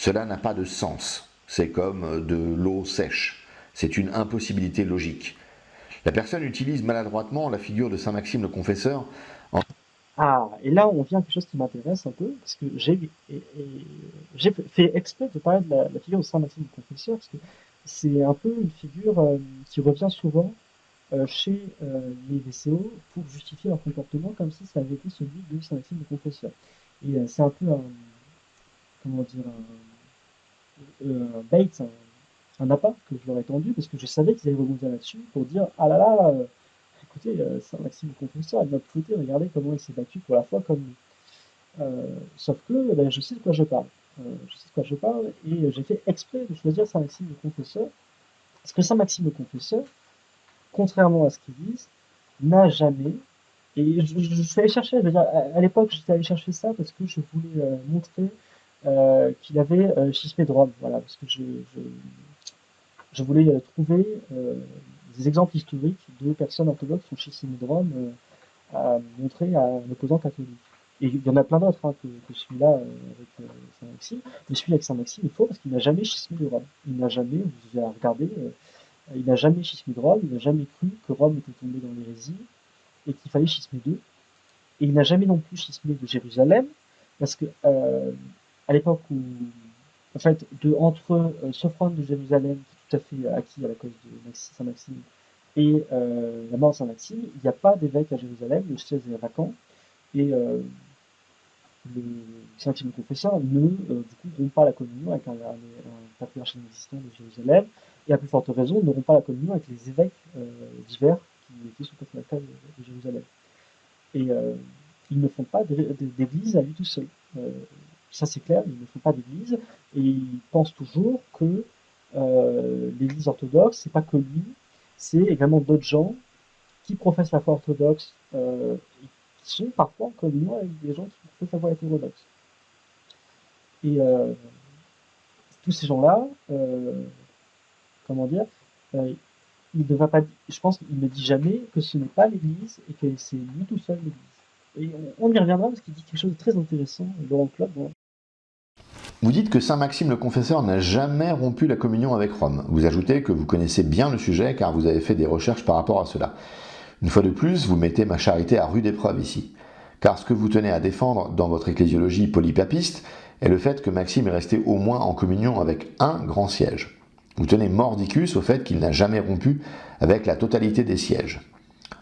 Cela n'a pas de sens. C'est comme de l'eau sèche. C'est une impossibilité logique. La personne utilise maladroitement la figure de Saint Maxime le Confesseur. Ah, et là, on vient à quelque chose qui m'intéresse un peu, parce que j'ai fait exprès de parler de la figure de Saint Maxime le Confesseur, parce que c'est un peu une figure qui revient souvent chez les VCO pour justifier leur comportement comme si ça avait été celui de Saint Maxime le Confesseur. Et c'est un peu un, comment dire, un bait, un appât que je leur ai tendu, parce que je savais qu'ils allaient rebondir là-dessus pour dire, ah là là, écoutez, Saint-Maxime le Confesseur, il m'a fouetté, regardez comment il s'est battu pour la foi comme nous. Sauf que ben, je sais de quoi je parle. Je sais de quoi je parle et j'ai fait exprès de choisir Saint-Maxime le Confesseur, parce que Saint-Maxime le Confesseur, contrairement à ce qu'ils disent, n'a jamais, et je suis allé chercher, je veux dire, à l'époque j'étais allé chercher ça parce que je voulais montrer qu'il avait schismé de Rome, voilà, parce que je voulais trouver des exemples historiques de personnes orthodoxes qui ont schismé de Rome à montrer à un opposant catholique. Et il y en a plein d'autres que celui-là avec Saint-Maxime. Mais celui avec Saint-Maxime, il faut parce qu'il n'a jamais schismé de Rome. Il n'a jamais, vous avez regardé, il n'a jamais schismé de Rome, il n'a jamais cru que Rome était tombée dans l'hérésie et qu'il fallait schismer d'eux. Et il n'a jamais non plus schismé de Jérusalem parce que à l'époque où, en fait, entre Sophrone de Jérusalem, qui est tout à fait acquis à la cause de Saint-Maxime, et la mort de Saint-Maxime, il n'y a pas d'évêque à Jérusalem, le siège est vacant, et le Saint-Maxime confesseur ne du coup, rompt pas la communion avec un patriarche inexistant de Jérusalem, et à plus forte raison, ne rompt pas la communion avec les évêques divers qui étaient sous patriarcat de Jérusalem. Et ils ne font pas d'église à lui tout seul. Ça c'est clair, ils ne font pas d'église, et ils pensent toujours que l'église orthodoxe, c'est pas que lui, c'est également d'autres gens qui professent la foi orthodoxe, et qui sont parfois en communion avec des gens qui professent la foi hétérodoxe. Et tous ces gens-là, comment dire, euh, il ne va pas, je pense qu'il ne dit jamais que ce n'est pas l'Église et que c'est lui tout seul l'Église. Et on y reviendra parce qu'il dit quelque chose de très intéressant, Laurent Claude. Bon. Vous dites que Saint Maxime le Confesseur n'a jamais rompu la communion avec Rome. Vous ajoutez que vous connaissez bien le sujet car vous avez fait des recherches par rapport à cela. Une fois de plus, vous mettez ma charité à rude épreuve ici. Car ce que vous tenez à défendre dans votre ecclésiologie polypapiste est le fait que Maxime est resté au moins en communion avec un grand siège. Vous tenez mordicus au fait qu'il n'a jamais rompu avec la totalité des sièges.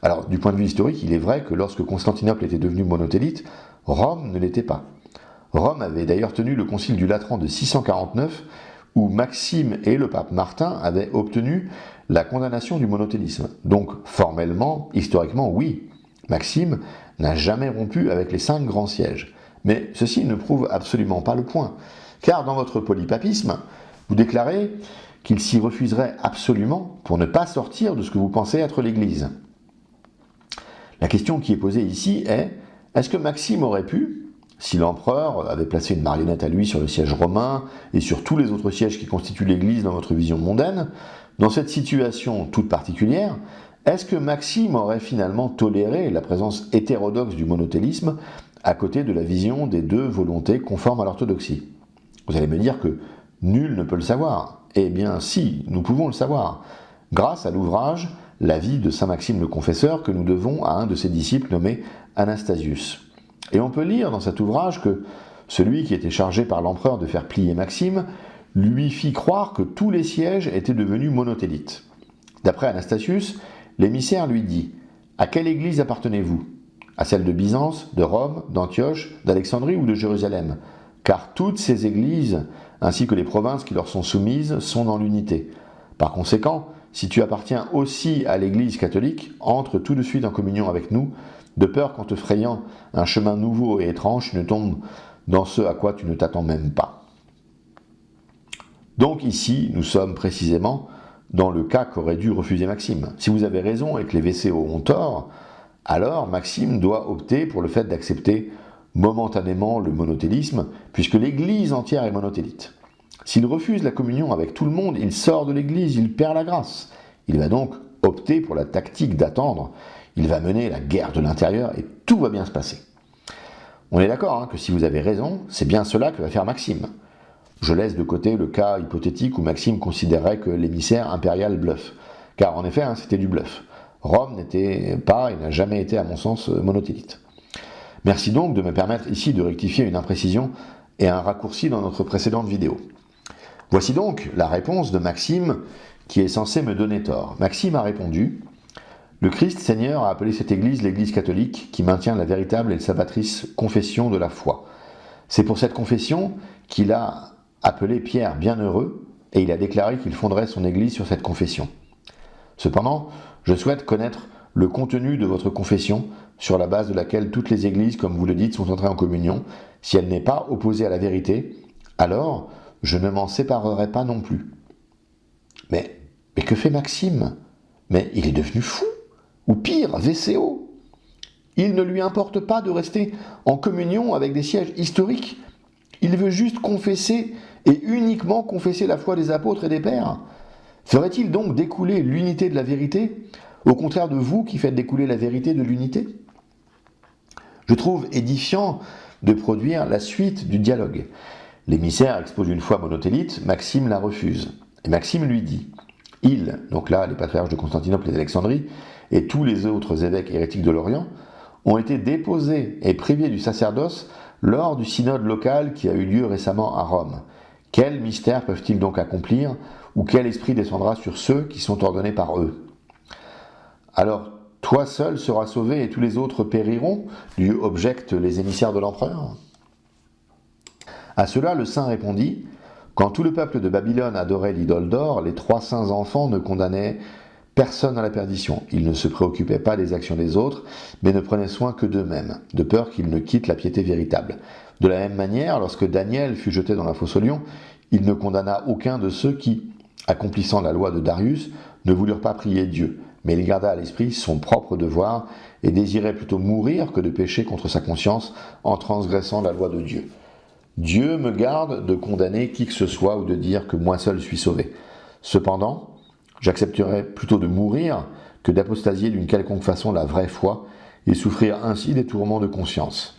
Alors, du point de vue historique, il est vrai que lorsque Constantinople était devenu monothélique, Rome ne l'était pas. Rome avait d'ailleurs tenu le concile du Latran de 649, où Maxime et le pape Martin avaient obtenu la condamnation du monothélisme. Donc, formellement, historiquement, oui, Maxime n'a jamais rompu avec les 5 grands sièges. Mais ceci ne prouve absolument pas le point, car dans votre polypapisme, vous déclarez qu'il s'y refuserait absolument pour ne pas sortir de ce que vous pensez être l'Église. La question qui est posée ici est, est-ce que Maxime aurait pu, si l'empereur avait placé une marionnette à lui sur le siège romain et sur tous les autres sièges qui constituent l'Église dans votre vision mondaine, dans cette situation toute particulière, est-ce que Maxime aurait finalement toléré la présence hétérodoxe du monothélisme à côté de la vision des deux volontés conformes à l'orthodoxie? Vous allez me dire que nul ne peut le savoir. Eh bien si, nous pouvons le savoir, grâce à l'ouvrage La vie de saint Maxime le Confesseur que nous devons à un de ses disciples nommé Anastasius. Et on peut lire dans cet ouvrage que celui qui était chargé par l'empereur de faire plier Maxime lui fit croire que tous les sièges étaient devenus monothélites. D'après Anastasius, l'émissaire lui dit « À quelle église appartenez-vous ? À celle de Byzance, de Rome, d'Antioche, d'Alexandrie ou de Jérusalem ? Car toutes ces églises, ainsi que les provinces qui leur sont soumises, sont dans l'unité. Par conséquent, si tu appartiens aussi à l'Église catholique, entre tout de suite en communion avec nous, de peur qu'en te frayant un chemin nouveau et étrange, tu ne tombes dans ce à quoi tu ne t'attends même pas. » Donc ici, nous sommes précisément dans le cas qu'aurait dû refuser Maxime. Si vous avez raison et que les VCO ont tort, alors Maxime doit opter pour le fait d'accepter momentanément le monothélisme, puisque l'Église entière est monothélite. S'il refuse la communion avec tout le monde, il sort de l'Église, il perd la grâce. Il va donc opter pour la tactique d'attendre. Il va mener la guerre de l'intérieur et tout va bien se passer. On est d'accord que si vous avez raison, c'est bien cela que va faire Maxime. Je laisse de côté le cas hypothétique où Maxime considérait que l'émissaire impérial bluffe. Car en effet, c'était du bluff. Rome n'était pas et n'a jamais été, à mon sens, monothélique. Merci donc de me permettre ici de rectifier une imprécision et un raccourci dans notre précédente vidéo. Voici donc la réponse de Maxime qui est censé me donner tort. Maxime a répondu « Le Christ Seigneur a appelé cette Église l'Église catholique qui maintient la véritable et salvatrice confession de la foi. C'est pour cette confession qu'il a appelé Pierre bienheureux et il a déclaré qu'il fonderait son Église sur cette confession. Cependant, je souhaite connaître le contenu de votre confession sur la base de laquelle toutes les églises, comme vous le dites, sont entrées en communion. Si elle n'est pas opposée à la vérité, alors je ne m'en séparerai pas non plus. » Mais que fait Maxime? Mais il est devenu fou, ou pire, VCO. Il ne lui importe pas de rester en communion avec des sièges historiques. Il veut juste confesser et uniquement confesser la foi des apôtres et des pères. Ferait-il donc découler l'unité de la vérité, au contraire de vous qui faites découler la vérité de l'unité? Je trouve édifiant de produire la suite du dialogue. L'émissaire expose une foi monothélite, Maxime la refuse. Et Maxime lui dit, il, donc là les patriarches de Constantinople et d'Alexandrie, et tous les autres évêques hérétiques de l'Orient, ont été déposés et privés du sacerdoce lors du synode local qui a eu lieu récemment à Rome. Quels mystères peuvent-ils donc accomplir, ou quel esprit descendra sur ceux qui sont ordonnés par eux? Alors, toi seul seras sauvé et tous les autres périront, lui objectent les émissaires de l'empereur. À cela, le saint répondit, quand tout le peuple de Babylone adorait l'idole d'or, les 3 saints enfants ne condamnaient personne à la perdition. Ils ne se préoccupaient pas des actions des autres, mais ne prenaient soin que d'eux-mêmes, de peur qu'ils ne quittent la piété véritable. De la même manière, lorsque Daniel fut jeté dans la fosse aux lions, il ne condamna aucun de ceux qui, accomplissant la loi de Darius, ne voulurent pas prier Dieu, mais il garda à l'esprit son propre devoir et désirait plutôt mourir que de pécher contre sa conscience en transgressant la loi de Dieu. Dieu me garde de condamner qui que ce soit ou de dire que moi seul suis sauvé. Cependant, j'accepterais plutôt de mourir que d'apostasier d'une quelconque façon la vraie foi et souffrir ainsi des tourments de conscience.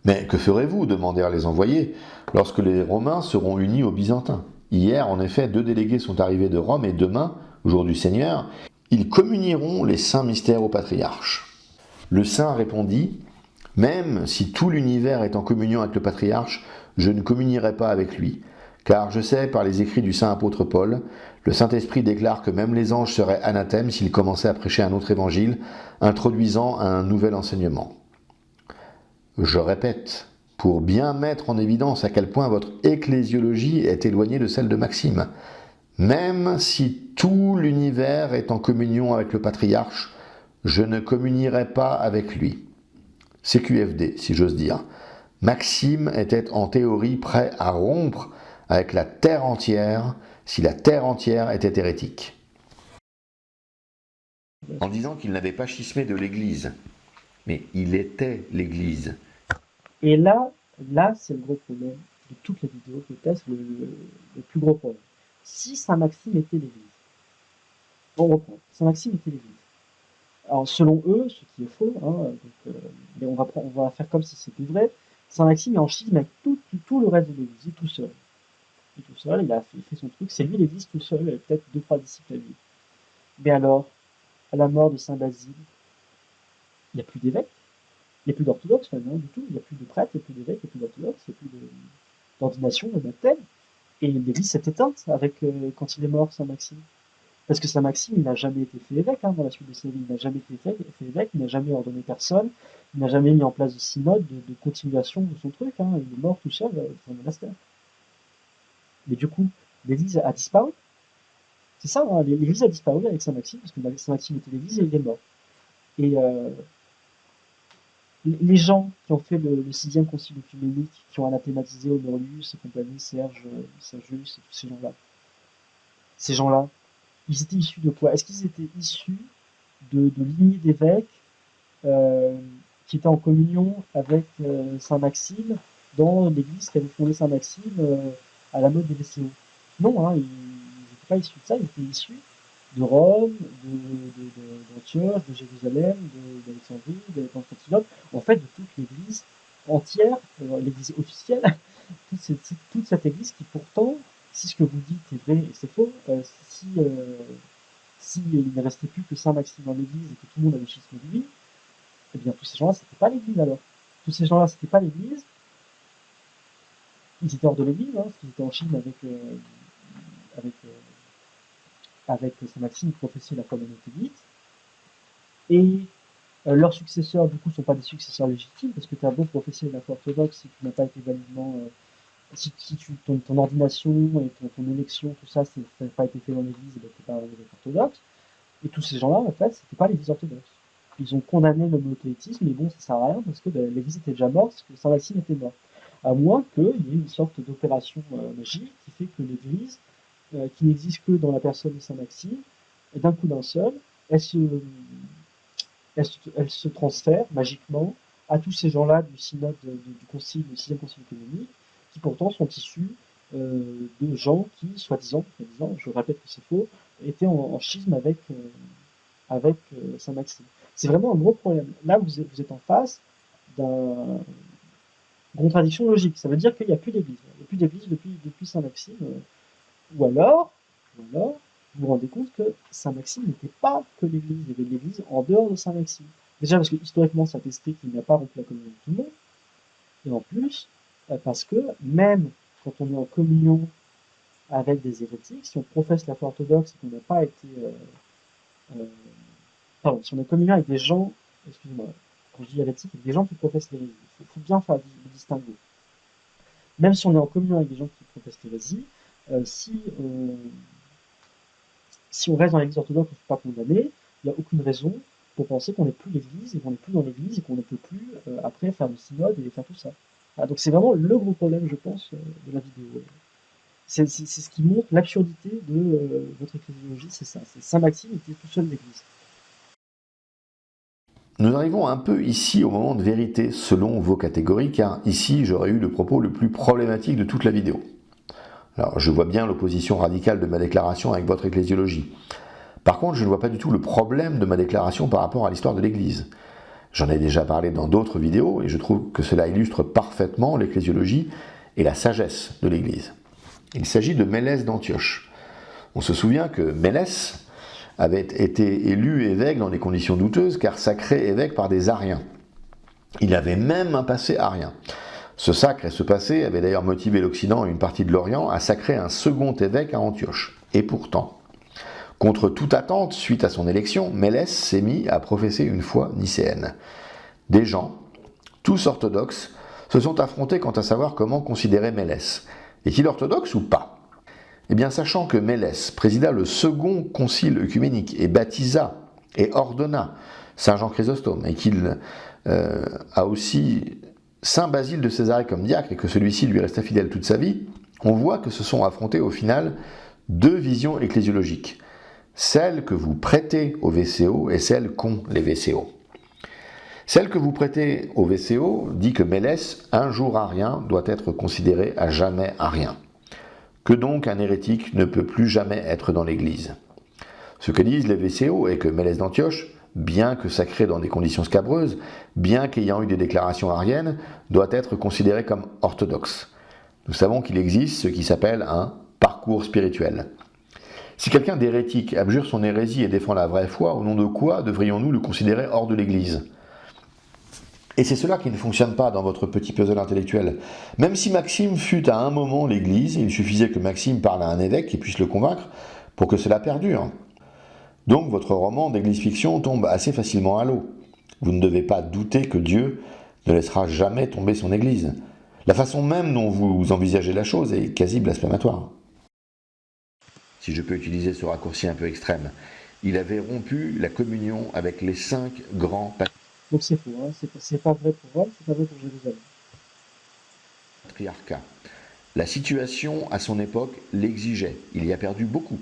Mais que ferez-vous, demandèrent les envoyés, lorsque les Romains seront unis aux Byzantins? Hier, en effet, 2 délégués sont arrivés de Rome et demain, jour du Seigneur, ils communieront les saints mystères aux patriarches. Le saint répondit, même si tout l'univers est en communion avec le patriarche, je ne communierai pas avec lui, car je sais par les écrits du saint apôtre Paul, le Saint-Esprit déclare que même les anges seraient anathèmes s'ils commençaient à prêcher un autre évangile, introduisant un nouvel enseignement. Je répète, pour bien mettre en évidence à quel point votre ecclésiologie est éloignée de celle de Maxime, même si tout l'univers est en communion avec le patriarche, je ne communierai pas avec lui. CQFD, si j'ose dire. Maxime était en théorie prêt à rompre avec la terre entière si la terre entière était hérétique. En disant qu'il n'avait pas schismé de l'Église, mais il était l'Église. Et là, c'est le gros problème de toutes les vidéos, peut-être le plus gros problème. Si Saint Maxime était l'Église, on reprend, Saint Maxime était l'Église. Alors, selon eux, ce qui est faux, mais on va faire comme si c'était vrai, Saint Maxime est en schisme avec tout le reste de l'Église, il est tout seul. Il est tout seul, il fait son truc, c'est lui l'Église tout seul, avec peut-être 2-3 disciples à lui. Mais alors, à la mort de Saint Basile, il n'y a plus d'évêques, il n'y a plus d'orthodoxes maintenant du tout, il n'y a plus de prêtres, il n'y a plus d'évêques, il n'y a plus d'orthodoxes, il n'y a plus d'ordination, de baptême. Et l'Église s'est éteinte quand il est mort, Saint Maxime. Parce que Saint Maxime, il n'a jamais été fait évêque dans la suite de sa vie. Il n'a jamais été fait évêque, il n'a jamais ordonné personne, il n'a jamais mis en place de synode, de continuation de son truc. Il est mort tout seul dans un monastère. Mais du coup, l'Église a disparu. C'est ça, l'Église a disparu avec Saint Maxime, parce que Saint Maxime était l'Église et il est mort. Et les gens qui ont fait le 6e concile œcuménique, qui ont anathématisé Honorius et compagnie, Sergius et tous ces gens-là, ils étaient issus de quoi? Est-ce qu'ils étaient issus de lignées d'évêques qui étaient en communion avec Saint Maxime dans l'église qu'avait fondée Saint Maxime à la mode des VCO? Non, ils n'étaient pas issus de ça, ils étaient issus de Rome, d'Antioche, de Jérusalem, d'Alexandrie, de Constantinople, en fait de toute l'église entière, l'église officielle, toutes toute cette Église qui pourtant, si ce que vous dites est vrai et c'est faux, si il ne restait plus que Saint Maxime dans l'Église et que tout le monde avait schisme de lui, eh bien tous ces gens-là, c'était pas l'Église alors. Tous ces gens-là, c'était pas l'Église. Ils étaient hors de l'Église, parce qu'ils étaient en Chine avec, avec Saint Maxime, qui professait la foi monothéiste. Et leurs successeurs, du coup, ne sont pas des successeurs légitimes, parce que tu as beau professer la foi orthodoxe, si tu n'as pas été validement. Si ton ordination et ton élection, tout ça, ça n'a pas été fait dans l'Église, tu n'es pas un évêque orthodoxe. Et tous ces gens-là, en fait, c'était pas l'Église orthodoxe. Ils ont condamné le monothéisme, mais bon, ça sert à rien, parce que l'Église était déjà morte, parce que Saint Maxime était mort. À moins qu'il y ait une sorte d'opération magique qui fait que l'Église, qui n'existe que dans la personne de Saint Maxime, et d'un coup d'un seul, elle se transfère magiquement à tous ces gens-là du synode du concile, du 6e concile œcuménique, qui pourtant sont issus de gens qui, soi-disant, je répète que c'est faux, étaient en schisme avec Saint Maxime. C'est vraiment un gros problème. Là, vous êtes en face d'une contradiction logique. Ça veut dire qu'il n'y a plus d'église. Il n'y a plus d'église depuis Saint Maxime. Ou alors, vous vous rendez compte que Saint Maxime n'était pas que l'église. Il y avait de l'église en dehors de Saint Maxime. Déjà parce que historiquement, ça attestait qu'il n'a pas rompu la communion avec tout le monde. Et en plus, parce que même quand on est en communion avec des hérétiques, si on professe la foi orthodoxe et qu'on n'a pas été pardon, si on est en communion avec des gens, excusez-moi, quand je dis hérétique, avec des gens qui professent l'hérésie, il faut bien faire le distinguo. Même si on est en communion avec des gens qui professent l'hérésie, si on reste dans l'église orthodoxe, on ne peut pas condamner, il n'y a aucune raison pour penser qu'on n'est plus l'église et qu'on n'est plus dans l'église et qu'on ne peut plus après faire le synode et faire tout ça. Ah, donc c'est vraiment le gros problème, je pense, de la vidéo. C'est ce qui montre l'absurdité de votre ecclésiologie, c'est ça. C'est Saint Maxime était tout seul l'église. Nous arrivons un peu ici au moment de vérité selon vos catégories, car ici j'aurais eu le propos le plus problématique de toute la vidéo. Alors je vois bien l'opposition radicale de ma déclaration avec votre ecclésiologie. Par contre, je ne vois pas du tout le problème de ma déclaration par rapport à l'histoire de l'Église. J'en ai déjà parlé dans d'autres vidéos et je trouve que cela illustre parfaitement l'ecclésiologie et la sagesse de l'Église. Il s'agit de Mélès d'Antioche. On se souvient que Mélès avait été élu évêque dans des conditions douteuses car sacré évêque par des Ariens. Il avait même un passé arien. Ce sacre et ce passé avaient d'ailleurs motivé l'Occident et une partie de l'Orient à sacrer un second évêque à Antioche. Et pourtant, contre toute attente, suite à son élection, Mélès s'est mis à professer une foi nicéenne. Des gens, tous orthodoxes, se sont affrontés quant à savoir comment considérer Mélès. Est-il orthodoxe ou pas ? Eh bien, sachant que Mélès présida le second concile œcuménique et baptisa et ordonna Saint Jean Chrysostome, et qu'il a aussi Saint Basile de Césarée comme diacre, et que celui-ci lui resta fidèle toute sa vie, on voit que se sont affrontées au final deux visions ecclésiologiques. Celle que vous prêtez aux VCO et celle qu'ont les VCO. Celle que vous prêtez aux VCO dit que Mélès, un jour arien, doit être considéré à jamais arien. Que donc un hérétique ne peut plus jamais être dans l'Église. Ce que disent les VCO est que Mélès d'Antioche, bien que sacré dans des conditions scabreuses, bien qu'ayant eu des déclarations ariennes, doit être considéré comme orthodoxe. Nous savons qu'il existe ce qui s'appelle un parcours spirituel. Si quelqu'un d'hérétique abjure son hérésie et défend la vraie foi, au nom de quoi devrions-nous le considérer hors de l'Église ? Et c'est cela qui ne fonctionne pas dans votre petit puzzle intellectuel. Même si Maxime fut à un moment l'Église, il suffisait que Maxime parle à un évêque qui puisse le convaincre pour que cela perdure. Donc votre roman d'église-fiction tombe assez facilement à l'eau. Vous ne devez pas douter que Dieu ne laissera jamais tomber son Église. La façon même dont vous envisagez la chose est quasi blasphématoire. Si je peux utiliser ce raccourci un peu extrême, il avait rompu la communion avec les 5 grands Donc c'est faux, hein. C'est pas vrai pour Rome, c'est pas vrai pour Jérusalem. patriarcat. La situation à son époque l'exigeait. Il y a perdu beaucoup.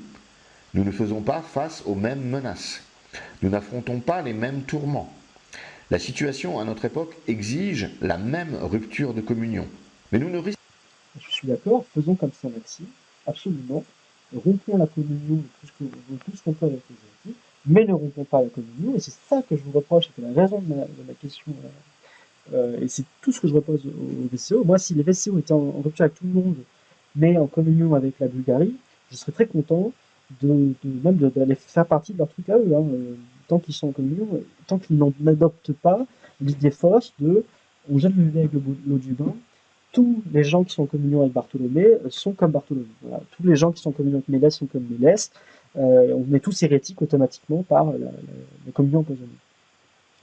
Nous ne faisons pas face aux mêmes menaces. Nous n'affrontons pas les mêmes tourments. La situation à notre époque exige la même rupture de communion. Mais nous ne risquons. Je suis d'accord, faisons comme Saint Maxime, absolument. Rompons la communion de tout ce qu'on peut avec les hérétiques, mais ne rompons pas la communion, et c'est ça que je vous reproche, c'était la raison de ma question, et c'est tout ce que je repose aux VCO. Moi, si les VCO étaient en rupture avec tout le monde, mais en communion avec la Bulgarie, je serais très content d'aller faire partie de leur truc à eux, hein, tant qu'ils sont en communion, tant qu'ils n'adoptent pas l'idée fausse de on jette le bébé avec l'eau du bain, tous les gens qui sont en communion avec Bartholomé sont comme Bartholomé. Voilà. Tous les gens qui sont en communion avec Mélès sont comme Mélès. On est tous hérétiques automatiquement par la communion empoisonnée.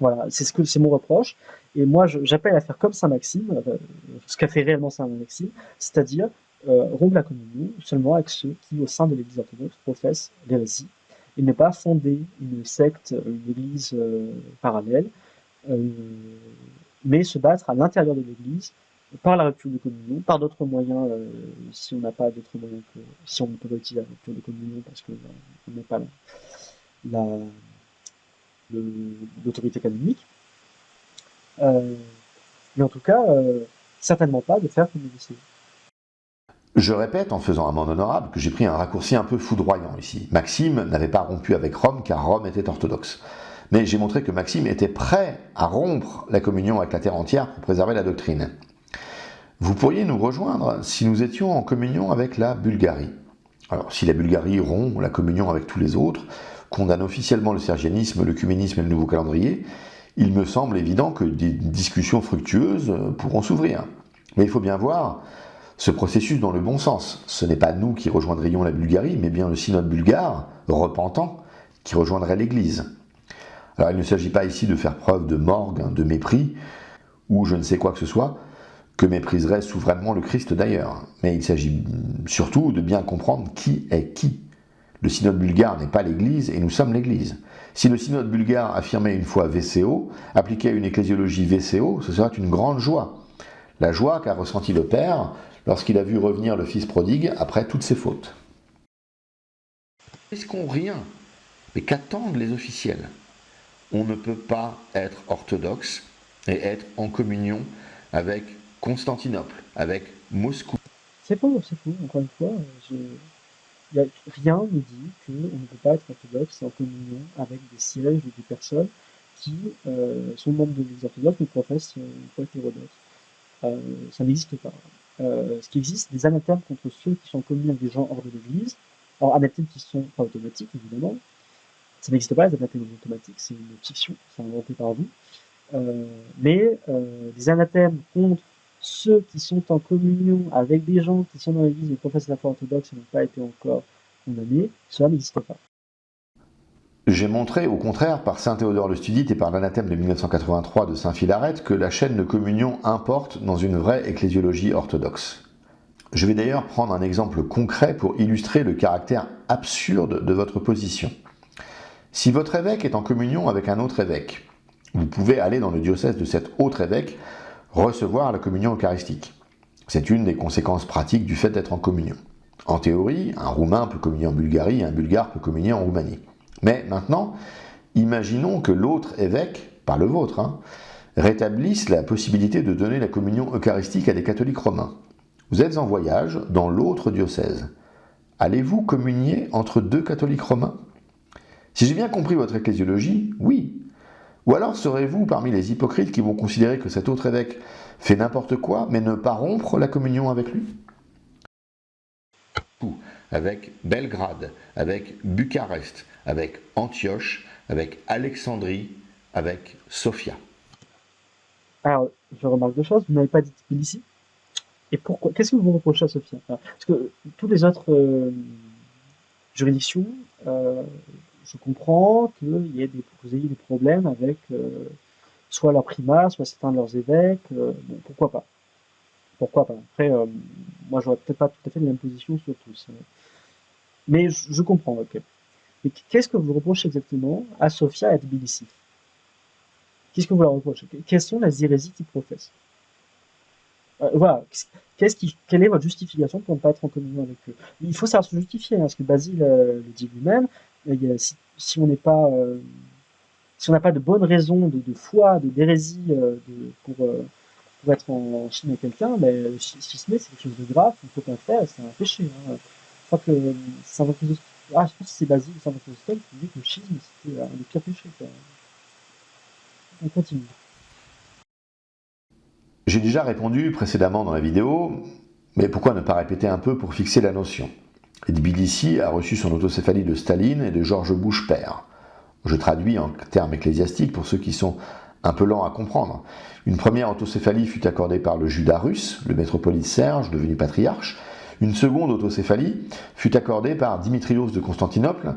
Voilà, c'est mon reproche. Et moi, j'appelle à faire comme Saint Maxime, ce qu'a fait réellement Saint Maxime, c'est-à-dire rompre la communion seulement avec ceux qui, au sein de l'Église orthodoxe, professent l'hérésie, et ne pas fonder une secte, une Église parallèle, euh, mais se battre à l'intérieur de l'Église par la rupture de communion, par d'autres moyens, si on n'a pas d'autres moyens que si on ne peut pas utiliser la rupture de communion parce que on n'a pas la, l'autorité canonique. Euh, mais en tout cas, certainement pas de faire comme le lycée. Je répète, en faisant amende honorable, que j'ai pris un raccourci un peu foudroyant ici. Maxime n'avait pas rompu avec Rome car Rome était orthodoxe. Mais j'ai montré que Maxime était prêt à rompre la communion avec la terre entière pour préserver la doctrine. Vous pourriez nous rejoindre si nous étions en communion avec la Bulgarie. Alors, si la Bulgarie rompt la communion avec tous les autres, condamne officiellement le sergianisme, l'œcuménisme et le nouveau calendrier, il me semble évident que des discussions fructueuses pourront s'ouvrir. Mais il faut bien voir ce processus dans le bon sens. Ce n'est pas nous qui rejoindrions la Bulgarie, mais bien le synode bulgare, repentant, qui rejoindrait l'Église. Alors il ne s'agit pas ici de faire preuve de morgue, de mépris, ou je ne sais quoi que ce soit, que mépriserait souverainement le Christ d'ailleurs. Mais il s'agit surtout de bien comprendre qui est qui. Le synode bulgare n'est pas l'Église et nous sommes l'Église. Si le synode bulgare affirmait une foi VCO, appliquait une ecclésiologie VCO, ce serait une grande joie. La joie qu'a ressenti le Père lorsqu'il a vu revenir le Fils prodigue après toutes ses fautes. Est-ce qu'on rien? Mais qu'attendent les officiels? On ne peut pas être orthodoxe et être en communion avec Constantinople, avec Moscou. C'est faux, encore une fois. Rien ne dit qu'on ne peut pas être orthodoxe et en communion avec des sièges ou des personnes qui sont membres de l'Église orthodoxe mais professent une foi hétérodoxe. Ça n'existe pas. Ce qui existe, c'est des anathèmes contre ceux qui sont en communion avec des gens hors de l'Église. Alors, anathèmes qui sont pas automatiques, évidemment. Ça n'existe pas, les anathèmes automatiques, c'est une fiction, c'est inventé par vous. Mais des anathèmes contre ceux qui sont en communion avec des gens qui sont dans l'Église et professent la foi orthodoxe et n'ont pas été encore condamnés, cela n'existe pas. J'ai montré, au contraire, par saint Théodore le Studite et par l'anathème de 1983 de saint Philarète, que la chaîne de communion importe dans une vraie ecclésiologie orthodoxe. Je vais d'ailleurs prendre un exemple concret pour illustrer le caractère absurde de votre position. Si votre évêque est en communion avec un autre évêque, vous pouvez aller dans le diocèse de cet autre évêque recevoir la communion eucharistique. C'est une des conséquences pratiques du fait d'être en communion. En théorie, un Roumain peut communier en Bulgarie et un Bulgare peut communier en Roumanie. Mais maintenant, imaginons que l'autre évêque, pas le vôtre, rétablisse la possibilité de donner la communion eucharistique à des catholiques romains. Vous êtes en voyage dans l'autre diocèse. Allez-vous communier entre deux catholiques romains? Si j'ai bien compris votre ecclésiologie, oui. Ou alors serez-vous parmi les hypocrites qui vont considérer que cet autre évêque fait n'importe quoi, mais ne pas rompre la communion avec lui? Avec Belgrade, avec Bucarest, avec Antioche, avec Alexandrie, avec Sofia. Alors, je remarque deux choses. Vous n'avez pas dit Tbilissi. Et pourquoi? Qu'est-ce que vous reprochez à Sofia? Parce que toutes les autres juridictions, je comprends que vous ayez des problèmes avec soit leur primat, soit certains de leurs évêques. Bon, pourquoi pas? Pourquoi pas? Après, moi, j'aurais peut-être pas tout à fait les mêmes positions sur tous. Mais je comprends, ok. Mais qu'est-ce que vous reprochez exactement à Sofia et à Tbilissi? Qu'est-ce que vous leur reprochez? Quelles sont les hérésies qu'ils professent? Voilà. Quelle est votre justification pour ne pas être en communion avec eux? Il faut savoir se justifier, parce que Basile le dit lui-même. Si on n'est pas, si on n'a pas de bonnes raisons de foi, d'hérésie pour être en Chine avec quelqu'un, mais le schisme, c'est quelque chose de grave, il ne faut pas le faire, c'est un péché. Je crois que Saint Jean-Chrysostome, je pense que c'est Basile ou Saint Jean-Chrysostome qui dit que le schisme, c'était un des pires péchés, quoi. On continue. J'ai déjà répondu précédemment dans la vidéo, Mais pourquoi ne pas répéter un peu pour fixer la notion? Tbilissi a reçu son autocéphalie de Staline et de George Bush père. Je traduis en termes ecclésiastiques pour ceux qui sont un peu lents à comprendre. Une première autocéphalie fut accordée par le Judas russe, le métropolite Serge, devenu patriarche. Une seconde autocéphalie fut accordée par Dimitrios de Constantinople,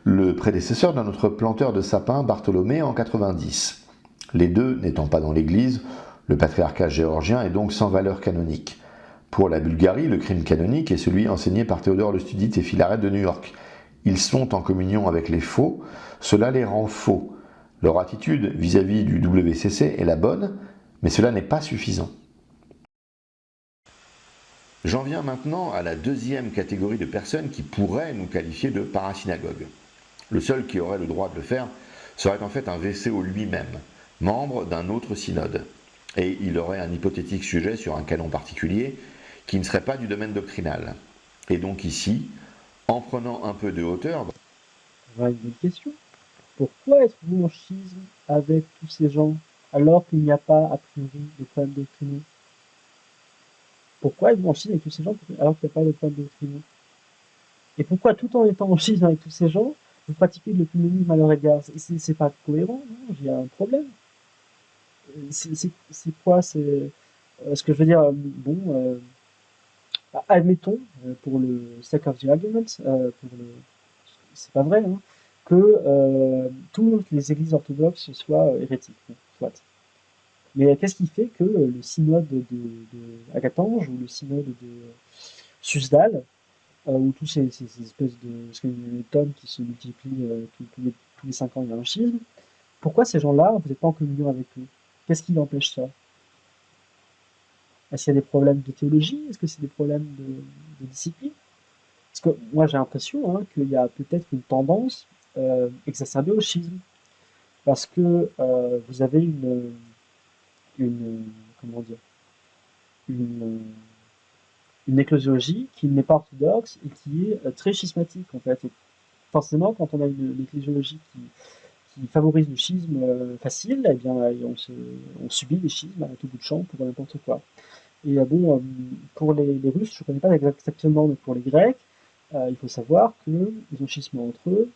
le prédécesseur de notre planteur de sapins Bartholomée en 90. Les deux n'étant pas dans l'Église, le patriarcat géorgien est donc sans valeur canonique. Pour la Bulgarie, le crime canonique est celui enseigné par Théodore le Studite et Philarète de New York. Ils sont en communion avec les faux, cela les rend faux. Leur attitude vis-à-vis du WCC est la bonne, mais cela n'est pas suffisant. J'en viens maintenant à la deuxième catégorie de personnes qui pourraient nous qualifier de parasynagogues. Le seul qui aurait le droit de le faire serait en fait un VCO lui-même, membre d'un autre synode. Et il aurait un hypothétique sujet sur un canon particulier qui ne serait pas du domaine doctrinal. Et donc ici, en prenant un peu de hauteur... Voilà une bonne question. Pourquoi êtes-vous en schisme avec tous ces gens alors qu'il n'y a pas, a priori, de problème doctrinaux? Pourquoi êtes-vous en schisme avec tous ces gens alors qu'il n'y a pas de problème doctrinaux? Et pourquoi, tout en étant en schisme avec tous ces gens, vous pratiquez de l'œcuménisme à leur égard? C'est pas cohérent, non? Il y a un problème. C'est quoi? C'est ce que je veux dire. Bon, admettons, pour le sake of the argument, c'est pas vrai, hein, que toutes les églises orthodoxes soient hérétiques. Bon, soit. Mais qu'est-ce qui fait que le synode de Agatange ou le synode de Susdal, ou tous ces espèces de... Parce qu'il y a des tomes qui se multiplient tous les 5 ans, il y a un schisme. Pourquoi ces gens-là, vous n'êtes pas en communion avec eux? Qu'est-ce qui empêche ça? Est-ce qu'il y a des problèmes de théologie? Est-ce que c'est des problèmes de discipline? Parce que moi j'ai l'impression, hein, qu'il y a peut-être une tendance exacerbée au schisme. Parce que vous avez une comment dire, une, une ecclésiologie qui n'est pas orthodoxe et qui est très schismatique en fait. Et forcément, quand on a une ecclésiologie qui favorise le schisme facile, eh bien, on subit des schismes à tout bout de champ pour n'importe quoi. Et bon, pour les Russes, je ne connais pas exactement, mais pour les Grecs, il faut savoir qu'ils ont schismé entre eux.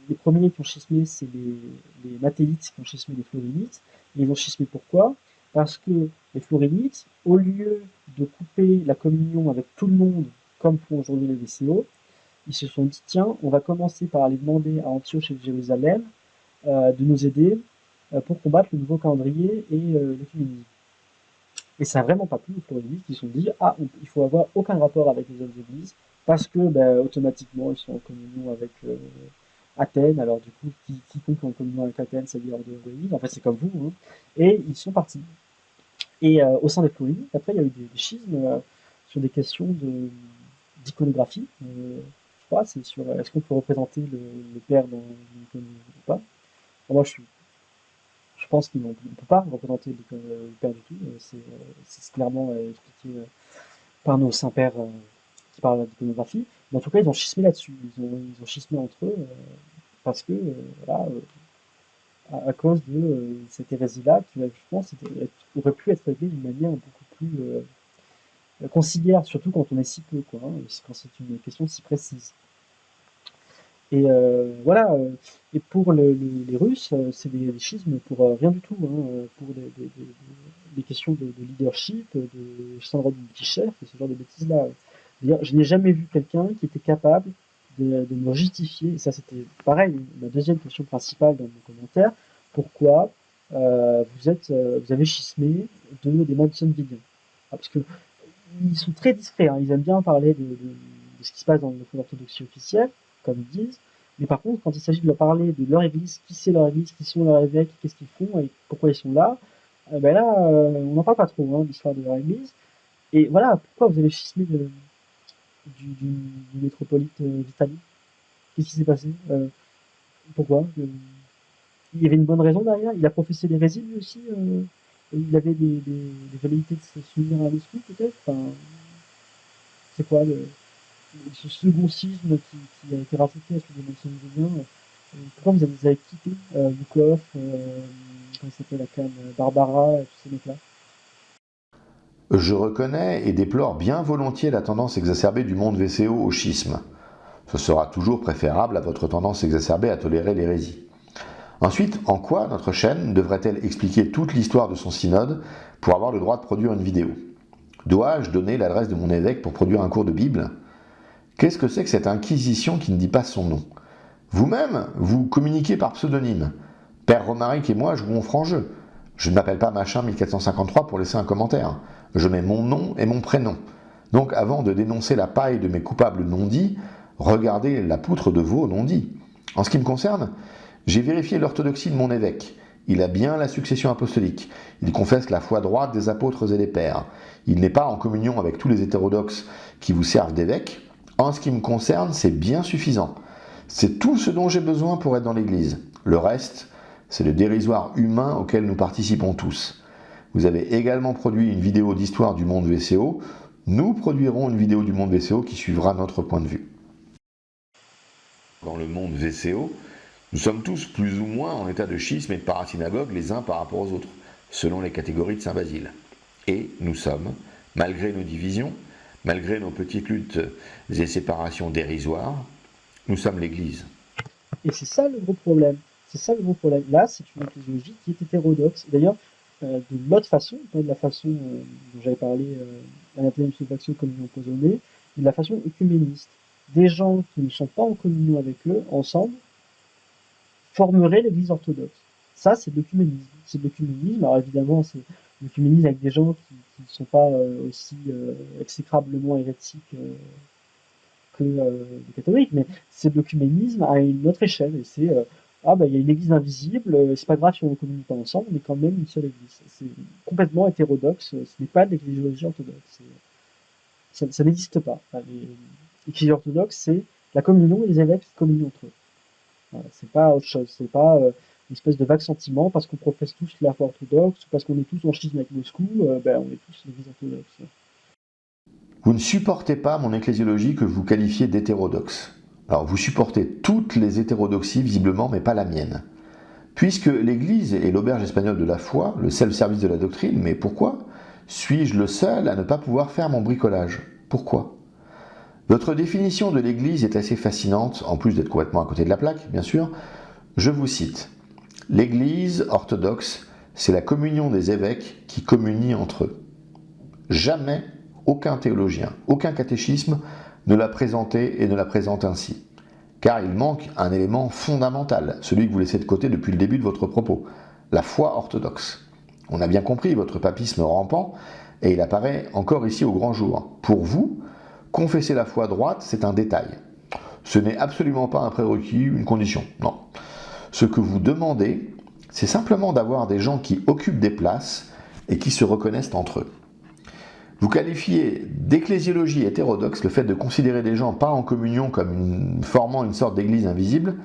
Les premiers qui ont schismé, c'est les Mathéites qui ont schismé les Florinites. Et ils ont schismé pourquoi? Parce que les Florinites, au lieu de couper la communion avec tout le monde, comme font aujourd'hui les VCO, ils se sont dit, tiens, on va commencer par aller demander à Antioche et Jérusalem de nous aider pour combattre le nouveau calendrier et l'œcuménisme. Et ça n'a vraiment pas plu aux florinites qui se sont dit, ah, il faut avoir aucun rapport avec les autres églises, parce que automatiquement ils sont en communion avec Athènes, alors du coup, quiconque est en communion avec Athènes, ça veut dire de l'église, en fait c'est comme vous, hein. Et ils sont partis. Et au sein des florinites, après il y a eu des schismes sur des questions d'iconographie, je crois, c'est sur est-ce qu'on peut représenter le père dans une icône ou pas. Alors moi je pense qu'on ne peut pas représenter le père du tout, c'est clairement expliqué par nos saints-pères qui parlent d'iconographie. Mais en tout cas, ils ont schismé là-dessus. Ils ont schismé entre eux parce que, voilà, à cause de cette hérésie-là, qui, je pense, aurait pu être réglée d'une manière beaucoup plus conciliaire, surtout quand on est si peu, quoi, hein, quand c'est une question si précise. Et voilà, et pour les Russes, c'est des schismes pour rien du tout, hein, pour des questions de leadership, de syndrome du petit chef, et ce genre de bêtises-là. Je n'ai jamais vu quelqu'un qui était capable de me justifier, et ça c'était pareil, ma deuxième question principale dans mon commentaire, pourquoi vous avez schismé des Manson-Villians. Ah, parce que ils sont très discrets, hein, ils aiment bien parler de ce qui se passe dans l'orthodoxie officielle, comme ils disent, mais par contre, quand il s'agit de leur parler de leur église, qui c'est leur église, qui sont leurs évêques, qu'est-ce qu'ils font et pourquoi ils sont là, ben là, on n'en parle pas trop, hein, de l'histoire de leur église. Et voilà, pourquoi vous avez schismé du métropolite d'Italie? Qu'est-ce qui s'est passé? Pourquoi? Il y avait une bonne raison derrière? Il a professé l'hérésie lui aussi? Il avait des velléités de se souvenir à l'esprit peut-être? Enfin, c'est quoi ce second schisme qui a été rajouté à celui de Maximilien? Pourquoi vous avez quitté Bukov, comment s'appelle la canne, Barbara, tous ces mecs-là? Je reconnais et déplore bien volontiers la tendance exacerbée du monde VCO au schisme. Ce sera toujours préférable à votre tendance exacerbée à tolérer l'hérésie. Ensuite, en quoi notre chaîne devrait-elle expliquer toute l'histoire de son synode pour avoir le droit de produire une vidéo? Dois-je donner l'adresse de mon évêque pour produire un cours de Bible? Qu'est-ce que c'est que cette inquisition qui ne dit pas son nom? Vous-même, vous communiquez par pseudonyme. Père Romaric et moi jouons au franc jeu. Je ne m'appelle pas machin 1453 pour laisser un commentaire. Je mets mon nom et mon prénom. Donc avant de dénoncer la paille de mes coupables non-dits, regardez la poutre de vos non-dits. En ce qui me concerne, j'ai vérifié l'orthodoxie de mon évêque. Il a bien la succession apostolique. Il confesse la foi droite des apôtres et des pères. Il n'est pas en communion avec tous les hétérodoxes qui vous servent d'évêque. En ce qui me concerne, c'est bien suffisant. C'est tout ce dont j'ai besoin pour être dans l'Église. Le reste, c'est le dérisoire humain auquel nous participons tous. Vous avez également produit une vidéo d'histoire du monde VCO. Nous produirons une vidéo du monde VCO qui suivra notre point de vue. Dans le monde VCO, nous sommes tous plus ou moins en état de schisme et de parasynagogue les uns par rapport aux autres, selon les catégories de Saint Basile. Et nous sommes, malgré nos divisions, malgré nos petites luttes et séparations dérisoires, nous sommes l'Église. Et c'est ça le gros problème. C'est ça le gros problème. Là, c'est une ecclésiologie qui est hétérodoxe. D'ailleurs, de l'autre façon, pas de la façon dont j'avais parlé à la pseudo-faction communion empoisonnée, mais de la façon œcuméniste. Des gens qui ne sont pas en communion avec eux, ensemble, formeraient l'Église orthodoxe. Ça, c'est de l'œcuménisme. C'est de l'œcuménisme. Alors évidemment, c'est l'œcuménisme avec des gens qui ne sont pas aussi exécrablement hérétiques que les catholiques, mais c'est de l'œcuménisme à une autre échelle. Et c'est il y a une église invisible, c'est pas grave si on ne communique pas ensemble, on est quand même une seule église. C'est complètement hétérodoxe, ce n'est pas de l'ecclésiologie orthodoxe. Ça n'existe pas. Enfin, l'ecclésiologie orthodoxe, c'est la communion et les évêques qui communient entre eux. Voilà, c'est pas autre chose, c'est pas une espèce de vague sentiment parce qu'on professe tous la foi orthodoxe, ou parce qu'on est tous en schisme avec Moscou, on est tous l'église orthodoxe. Vous ne supportez pas mon ecclésiologie que vous qualifiez d'hétérodoxe. Alors vous supportez toutes les hétérodoxies visiblement, mais pas la mienne. Puisque l'Église est l'auberge espagnole de la foi, le self-service de la doctrine, mais pourquoi suis-je le seul à ne pas pouvoir faire mon bricolage? Pourquoi? Votre définition de l'Église est assez fascinante, en plus d'être complètement à côté de la plaque, bien sûr. Je vous cite. L'Église orthodoxe, c'est la communion des évêques qui communient entre eux. Jamais aucun théologien, aucun catéchisme ne l'a présenté et ne la présente ainsi. Car il manque un élément fondamental, celui que vous laissez de côté depuis le début de votre propos, la foi orthodoxe. On a bien compris votre papisme rampant, et il apparaît encore ici au grand jour. Pour vous, confesser la foi droite, c'est un détail. Ce n'est absolument pas un prérequis, une condition, non. Ce que vous demandez, c'est simplement d'avoir des gens qui occupent des places et qui se reconnaissent entre eux. Vous qualifiez d'ecclésiologie hétérodoxe le fait de considérer des gens pas en communion comme formant une sorte d'église invisible.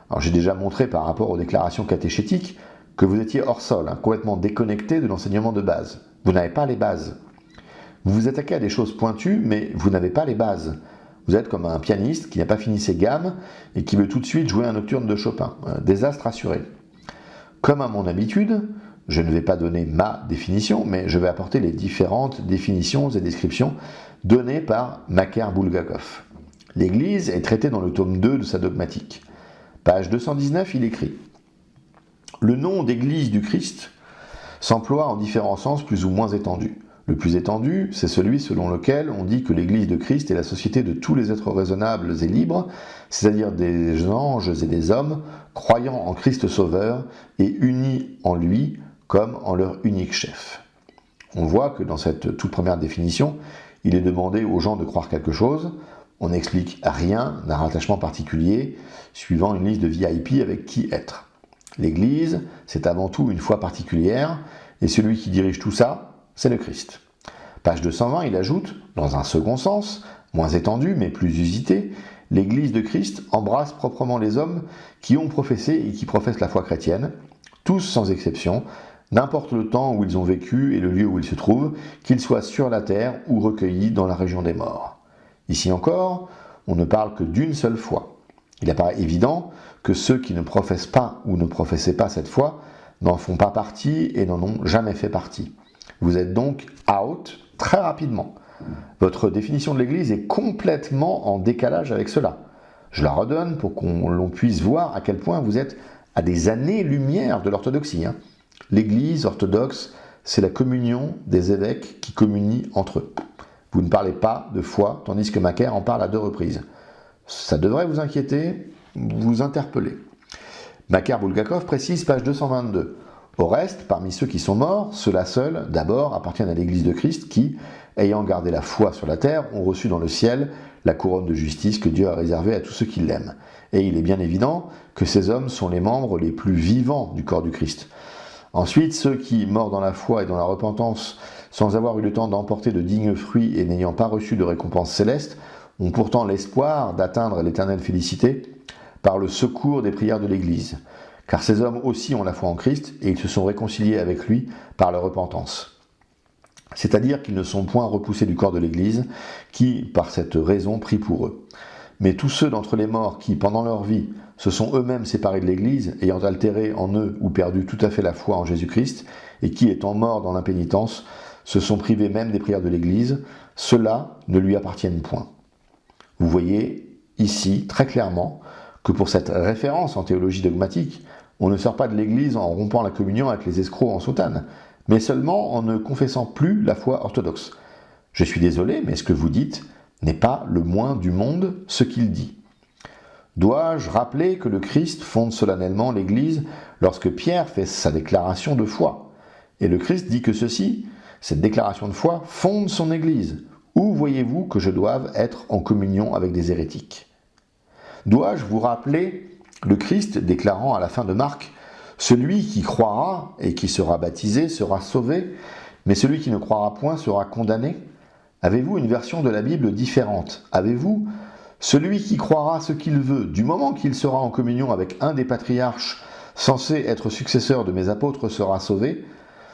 Alors j'ai déjà montré par rapport aux déclarations catéchétiques que vous étiez hors sol, complètement déconnecté de l'enseignement de base. Vous n'avez pas les bases. Vous vous attaquez à des choses pointues, mais vous n'avez pas les bases. Vous êtes comme un pianiste qui n'a pas fini ses gammes et qui veut tout de suite jouer un nocturne de Chopin. Un désastre assuré. Comme à mon habitude, je ne vais pas donner ma définition, mais je vais apporter les différentes définitions et descriptions données par Makar Bulgakov. L'Église est traitée dans le tome 2 de sa dogmatique. Page 219, il écrit « Le nom d'Église du Christ s'emploie en différents sens plus ou moins étendus. Le plus étendu, c'est celui selon lequel on dit que l'Église de Christ est la société de tous les êtres raisonnables et libres, c'est-à-dire des anges et des hommes, croyant en Christ Sauveur et unis en lui comme en leur unique chef. » On voit que dans cette toute première définition, il est demandé aux gens de croire quelque chose, on n'explique rien d'un rattachement particulier, suivant une liste de VIP avec qui être. L'Église, c'est avant tout une foi particulière, et celui qui dirige tout ça, c'est le Christ. Page 220, il ajoute, dans un second sens, moins étendu mais plus usité, l'Église de Christ embrasse proprement les hommes qui ont professé et qui professent la foi chrétienne, tous sans exception, n'importe le temps où ils ont vécu et le lieu où ils se trouvent, qu'ils soient sur la terre ou recueillis dans la région des morts. Ici encore, on ne parle que d'une seule foi. Il apparaît évident que ceux qui ne professent pas ou ne professaient pas cette foi n'en font pas partie et n'en ont jamais fait partie. Vous êtes donc out très rapidement. Votre définition de l'Église est complètement en décalage avec cela. Je la redonne pour l'on puisse voir à quel point vous êtes à des années-lumière de l'orthodoxie. L'Église orthodoxe, c'est la communion des évêques qui communient entre eux. Vous ne parlez pas de foi, tandis que Macaire en parle à 2 reprises. Ça devrait vous inquiéter, vous interpeller. Macaire Bulgakov précise, page 222. Au reste, parmi ceux qui sont morts, ceux-là seuls, d'abord, appartiennent à l'Église de Christ qui, ayant gardé la foi sur la terre, ont reçu dans le ciel la couronne de justice que Dieu a réservée à tous ceux qui l'aiment. Et il est bien évident que ces hommes sont les membres les plus vivants du corps du Christ. Ensuite, ceux qui, morts dans la foi et dans la repentance, sans avoir eu le temps d'emporter de dignes fruits et n'ayant pas reçu de récompense céleste, ont pourtant l'espoir d'atteindre l'éternelle félicité par le secours des prières de l'Église. Car ces hommes aussi ont la foi en Christ et ils se sont réconciliés avec lui par leur repentance. C'est-à-dire qu'ils ne sont point repoussés du corps de l'Église, qui, par cette raison, prie pour eux. Mais tous ceux d'entre les morts qui, pendant leur vie, se sont eux-mêmes séparés de l'Église, ayant altéré en eux ou perdu tout à fait la foi en Jésus-Christ, et qui, étant morts dans l'impénitence, se sont privés même des prières de l'Église, ceux-là ne lui appartiennent point. Vous voyez ici, très clairement, que pour cette référence en théologie dogmatique, on ne sort pas de l'Église en rompant la communion avec les escrocs en soutane, mais seulement en ne confessant plus la foi orthodoxe. Je suis désolé, mais ce que vous dites n'est pas le moins du monde ce qu'il dit. Dois-je rappeler que le Christ fonde solennellement l'Église lorsque Pierre fait sa déclaration de foi? Et le Christ dit que ceci, cette déclaration de foi, fonde son Église. Où voyez-vous que je doive être en communion avec des hérétiques? Dois-je vous rappeler le Christ déclarant à la fin de Marc, « Celui qui croira et qui sera baptisé sera sauvé, mais celui qui ne croira point sera condamné » Avez-vous une version de la Bible différente? Avez-vous « Celui qui croira ce qu'il veut, du moment qu'il sera en communion avec un des patriarches censé être successeur de mes apôtres sera sauvé.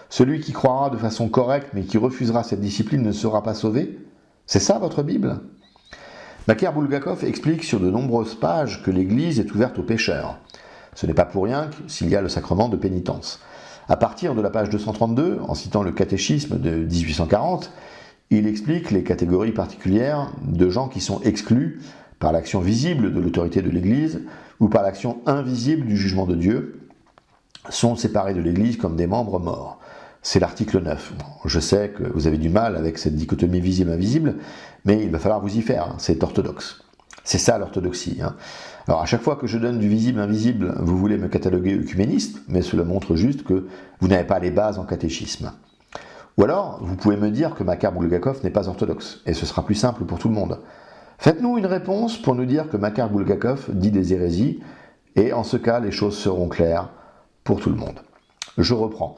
Celui qui croira de façon correcte mais qui refusera cette discipline ne sera pas sauvé » C'est ça votre Bible? Macaire Bulgakov explique sur de nombreuses pages que l'Église est ouverte aux pécheurs. Ce n'est pas pour rien s'il y a le sacrement de pénitence. À partir de la page 232, en citant le catéchisme de 1840, il explique les catégories particulières de gens qui sont exclus par l'action visible de l'autorité de l'Église ou par l'action invisible du jugement de Dieu, sont séparés de l'Église comme des membres morts. C'est l'article 9. Je sais que vous avez du mal avec cette dichotomie visible-invisible, mais il va falloir vous y faire, c'est orthodoxe. C'est ça l'orthodoxie. Alors à chaque fois que je donne du visible-invisible, vous voulez me cataloguer œcuméniste, mais cela montre juste que vous n'avez pas les bases en catéchisme. Ou alors, vous pouvez me dire que Macaire Bulgakov n'est pas orthodoxe, et ce sera plus simple pour tout le monde. Faites-nous une réponse pour nous dire que Macaire Bulgakov dit des hérésies, et en ce cas, les choses seront claires pour tout le monde. Je reprends.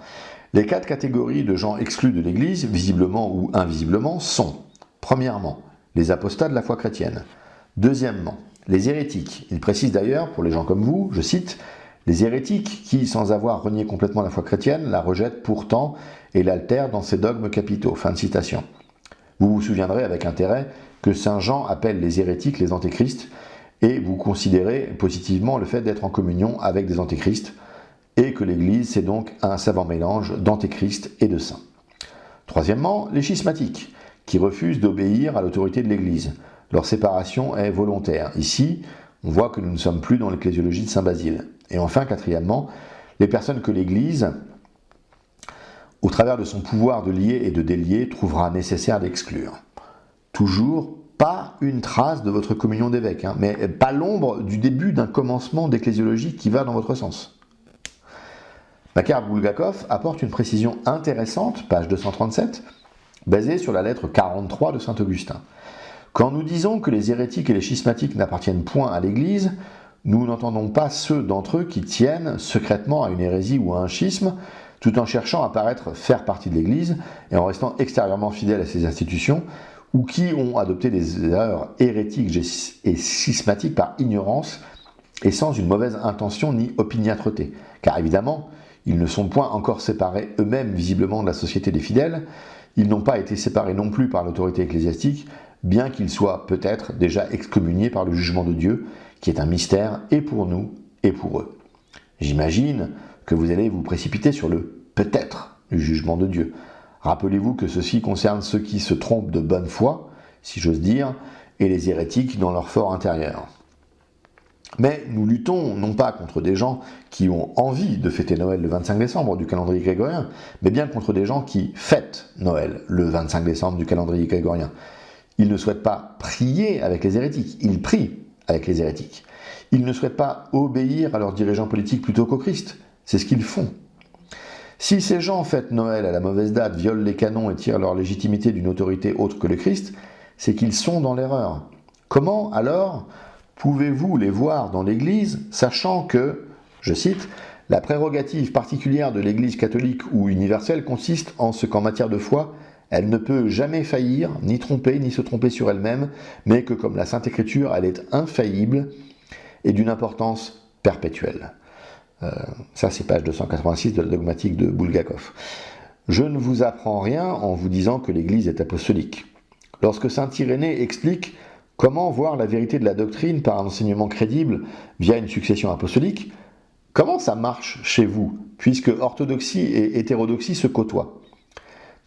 Les 4 catégories de gens exclus de l'Église, visiblement ou invisiblement, sont, premièrement, les apostats de la foi chrétienne. Deuxièmement, les hérétiques. Il précise d'ailleurs, pour les gens comme vous, je cite, « Les hérétiques qui, sans avoir renié complètement la foi chrétienne, la rejettent pourtant et l'altèrent dans ses dogmes capitaux. » Fin de citation. Vous vous souviendrez avec intérêt que saint Jean appelle les hérétiques les antéchrists, et vous considérez positivement le fait d'être en communion avec des antéchrists, et que l'Église, c'est donc un savant mélange d'antéchrist et de saints. Troisièmement, les schismatiques, qui refusent d'obéir à l'autorité de l'Église. Leur séparation est volontaire. Ici, on voit que nous ne sommes plus dans l'ecclésiologie de saint Basile. Et enfin, quatrièmement, les personnes que l'Église, au travers de son pouvoir de lier et de délier, trouvera nécessaire d'exclure. Toujours pas une trace de votre communion d'évêque, mais pas l'ombre du début d'un commencement d'ecclésiologie qui va dans votre sens. Macaire Bulgakov apporte une précision intéressante, page 237, basée sur la lettre 43 de saint Augustin. Quand nous disons que les hérétiques et les schismatiques n'appartiennent point à l'Église, nous n'entendons pas ceux d'entre eux qui tiennent secrètement à une hérésie ou à un schisme, tout en cherchant à paraître faire partie de l'Église et en restant extérieurement fidèles à ses institutions, ou qui ont adopté des erreurs hérétiques et schismatiques par ignorance et sans une mauvaise intention ni opiniâtreté. Car évidemment, ils ne sont point encore séparés eux-mêmes visiblement de la société des fidèles, ils n'ont pas été séparés non plus par l'autorité ecclésiastique, bien qu'ils soient peut-être déjà excommuniés par le jugement de Dieu, qui est un mystère et pour nous et pour eux. J'imagine que vous allez vous précipiter sur le peut-être du jugement de Dieu. Rappelez-vous que ceci concerne ceux qui se trompent de bonne foi, si j'ose dire, et les hérétiques dans leur fort intérieur. Mais nous luttons non pas contre des gens qui ont envie de fêter Noël le 25 décembre du calendrier grégorien, mais bien contre des gens qui fêtent Noël le 25 décembre du calendrier grégorien. Ils ne souhaitent pas prier avec les hérétiques, ils prient avec les hérétiques. Ils ne souhaitent pas obéir à leurs dirigeants politiques plutôt qu'au Christ, c'est ce qu'ils font. Si ces gens fêtent Noël à la mauvaise date, violent les canons et tirent leur légitimité d'une autorité autre que le Christ, c'est qu'ils sont dans l'erreur. Comment alors pouvez-vous les voir dans l'Église, sachant que, je cite, « la prérogative particulière de l'Église catholique ou universelle consiste en ce qu'en matière de foi, elle ne peut jamais faillir, ni tromper, ni se tromper sur elle-même, mais que comme la Sainte Écriture, elle est infaillible et d'une importance perpétuelle. » Ça, c'est page 286 de la dogmatique de Bulgakov. Je ne vous apprends rien en vous disant que l'Église est apostolique. Lorsque saint Irénée explique comment voir la vérité de la doctrine par un enseignement crédible via une succession apostolique, comment ça marche chez vous, puisque orthodoxie et hétérodoxie se côtoient?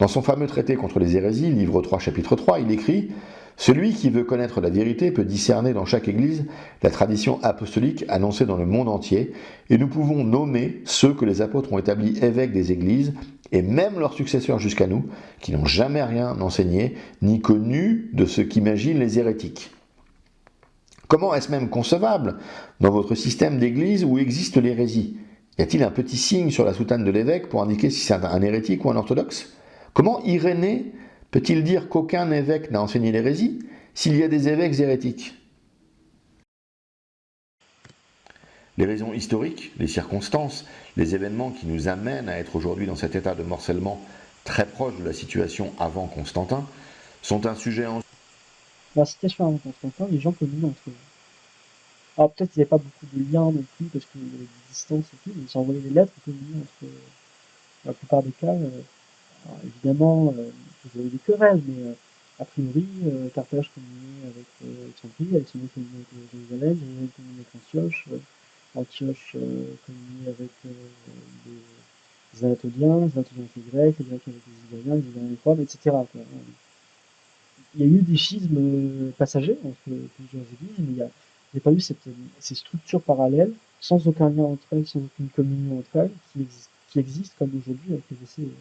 Dans son fameux traité contre les hérésies, livre 3, chapitre 3, il écrit « Celui qui veut connaître la vérité peut discerner dans chaque église la tradition apostolique annoncée dans le monde entier, et nous pouvons nommer ceux que les apôtres ont établis évêques des églises, et même leurs successeurs jusqu'à nous, qui n'ont jamais rien enseigné, ni connu de ce qu'imaginent les hérétiques. Comment est-ce même concevable dans votre système d'église où existe l'hérésie? Y a-t-il un petit signe sur la soutane de l'évêque pour indiquer si c'est un hérétique ou un orthodoxe? Comment Irénée peut-il dire qu'aucun évêque n'a enseigné l'hérésie s'il y a des évêques hérétiques? Les raisons historiques, les circonstances, les événements qui nous amènent à être aujourd'hui dans cet état de morcellement très proche de la situation avant Constantin sont un sujet en... Dans la situation avant Constantin, les gens communiaient entre eux. Alors peut-être qu'il n'y avait pas beaucoup de liens non plus, parce qu'il y avait des distances et tout, mais ils s'envoyaient des lettres et communiaient entre eux. Dans la plupart des cas, alors évidemment, vous avez des querelles, mais a priori, Carthage communiait avec Alexandrie, Alexandrie communiait avec Jérusalem, Jérusalem communiait avec Antioche, Antioche communiait avec les Anatoliens, les Anatoliens avec les Grecs avec les Illyriens, les Illyriens avec Rome, etc. Quoi. Il y a eu des schismes passagers entre plusieurs églises, mais il n'y a pas eu ces structures parallèles, sans aucun lien entre elles, sans aucune communion entre elles, qui existent comme aujourd'hui avec les VCO.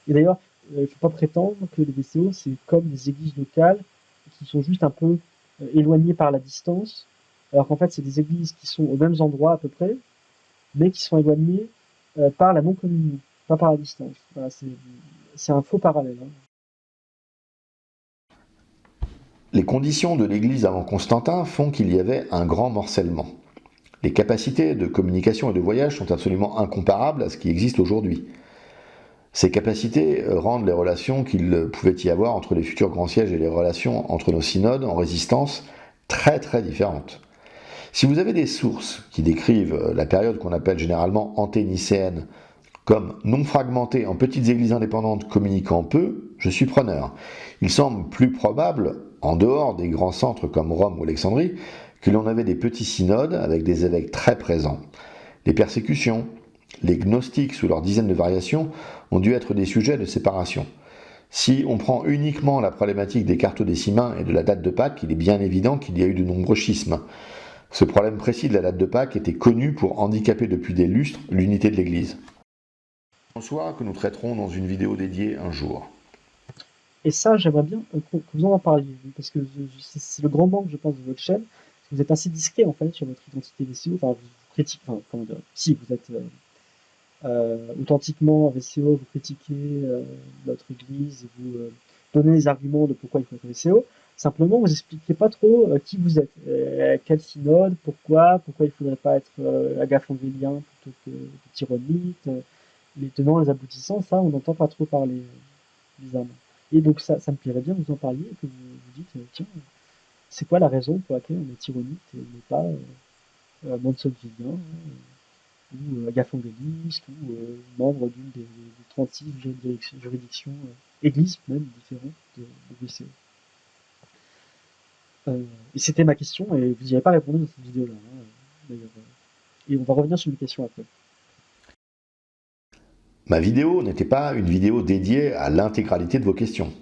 Et d'ailleurs, il ne faut pas prétendre que les VCO, c'est comme des églises locales qui sont juste un peu éloignées par la distance, alors qu'en fait, c'est des églises qui sont aux mêmes endroits à peu près, mais qui sont éloignées par la non-communion, pas par la distance. Voilà, c'est un faux parallèle. Hein. Les conditions de l'Église avant Constantin font qu'il y avait un grand morcellement. Les capacités de communication et de voyage sont absolument incomparables à ce qui existe aujourd'hui. Ces capacités rendent les relations qu'il pouvait y avoir entre les futurs grands sièges et les relations entre nos synodes en résistance très très différentes. Si vous avez des sources qui décrivent la période qu'on appelle généralement anténicéenne comme non fragmentée en petites églises indépendantes communiquant peu, je suis preneur. Il semble plus probable, en dehors des grands centres comme Rome ou Alexandrie, que l'on avait des petits synodes avec des évêques très présents. Les persécutions, les gnostiques sous leurs dizaines de variations ont dû être des sujets de séparation. Si on prend uniquement la problématique des cartodécimains et de la date de Pâques, il est bien évident qu'il y a eu de nombreux schismes. Ce problème précis de la date de Pâques était connu pour handicaper depuis des lustres l'unité de l'Église. En soi, que nous traiterons dans une vidéo dédiée un jour. Et ça, j'aimerais bien que vous en parliez, parce que c'est le grand manque, je pense, de votre chaîne. Vous êtes assez discret, en fait, sur votre identité VCO. Enfin, vous critiquez, enfin, comment dire, si vous êtes authentiquement VCO, vous critiquez notre église, vous donnez les arguments de pourquoi il faut être VCO. Simplement, vous expliquez pas trop qui vous êtes, quel synode, pourquoi il faudrait pas être agaphangelien plutôt que tyronite, les tenants, les aboutissants, ça, on n'entend pas trop parler, bizarrement. Et donc, ça me plairait bien que vous en parliez, et que vous dites, tiens, c'est quoi la raison pour laquelle on est tyronite et on n'est pas Mansonvillien, ou agaphangeliste, ou membre d'une des 36 juridictions, églises même différentes de VCO. Et c'était ma question, et vous n'y avez pas répondu dans cette vidéo-là, hein, d'ailleurs. Et on va revenir sur une question après. Ma vidéo n'était pas une vidéo dédiée à l'intégralité de vos questions.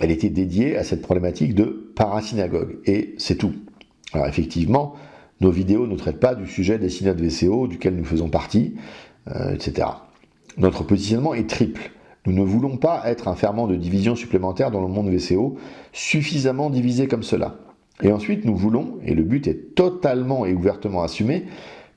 Elle était dédiée à cette problématique de parasynagogue, et c'est tout. Alors effectivement, nos vidéos ne traitent pas du sujet des synodes VCO, duquel nous faisons partie, etc. Notre positionnement est triple. Nous ne voulons pas être un ferment de division supplémentaire dans le monde VCO, suffisamment divisé comme cela. Et ensuite, nous voulons, et le but est totalement et ouvertement assumé,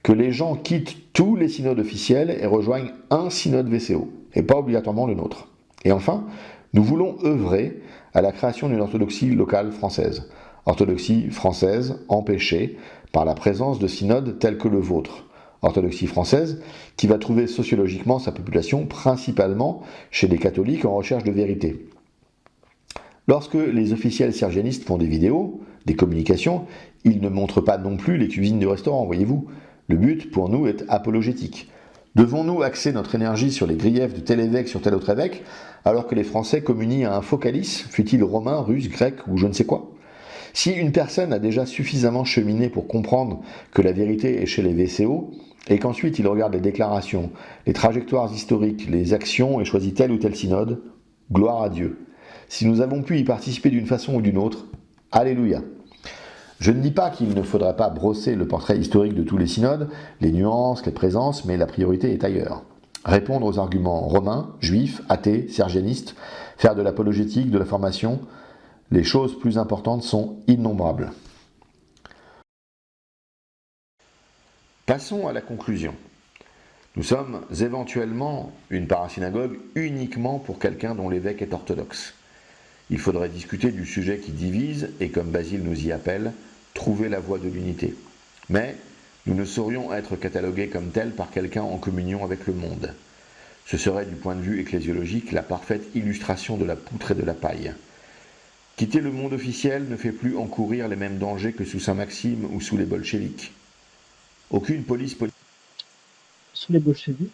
que les gens quittent tous les synodes officiels et rejoignent un synode VCO, et pas obligatoirement le nôtre. Et enfin, nous voulons œuvrer à la création d'une orthodoxie locale française. Orthodoxie française empêchée par la présence de synodes tels que le vôtre. Orthodoxie française qui va trouver sociologiquement sa population principalement chez les catholiques en recherche de vérité. Lorsque les officiels sergianistes font des vidéos, des communications, ils ne montrent pas non plus les cuisines du restaurant, voyez-vous. Le but, pour nous, est apologétique. Devons-nous axer notre énergie sur les griefs de tel évêque sur tel autre évêque, alors que les Français communient à un focalice, fût-il romain, russe, grec ou je ne sais quoi? Si une personne a déjà suffisamment cheminé pour comprendre que la vérité est chez les VCO, et qu'ensuite il regarde les déclarations, les trajectoires historiques, les actions et choisit tel ou tel synode, gloire à Dieu. Si nous avons pu y participer d'une façon ou d'une autre, alléluia. Je ne dis pas qu'il ne faudrait pas brosser le portrait historique de tous les synodes, les nuances, les présences, mais la priorité est ailleurs. Répondre aux arguments romains, juifs, athées, sergianistes, faire de l'apologétique, de la formation, les choses plus importantes sont innombrables. Passons à la conclusion. Nous sommes éventuellement une parasynagogue uniquement pour quelqu'un dont l'évêque est orthodoxe. Il faudrait discuter du sujet qui divise et, comme Basile nous y appelle, trouver la voie de l'unité. Mais nous ne saurions être catalogués comme tels par quelqu'un en communion avec le monde. Ce serait, du point de vue ecclésiologique, la parfaite illustration de la poutre et de la paille. Quitter le monde officiel ne fait plus encourir les mêmes dangers que sous Saint-Maxime ou sous les bolcheviks. Aucune police politique. Sous les bolcheviks,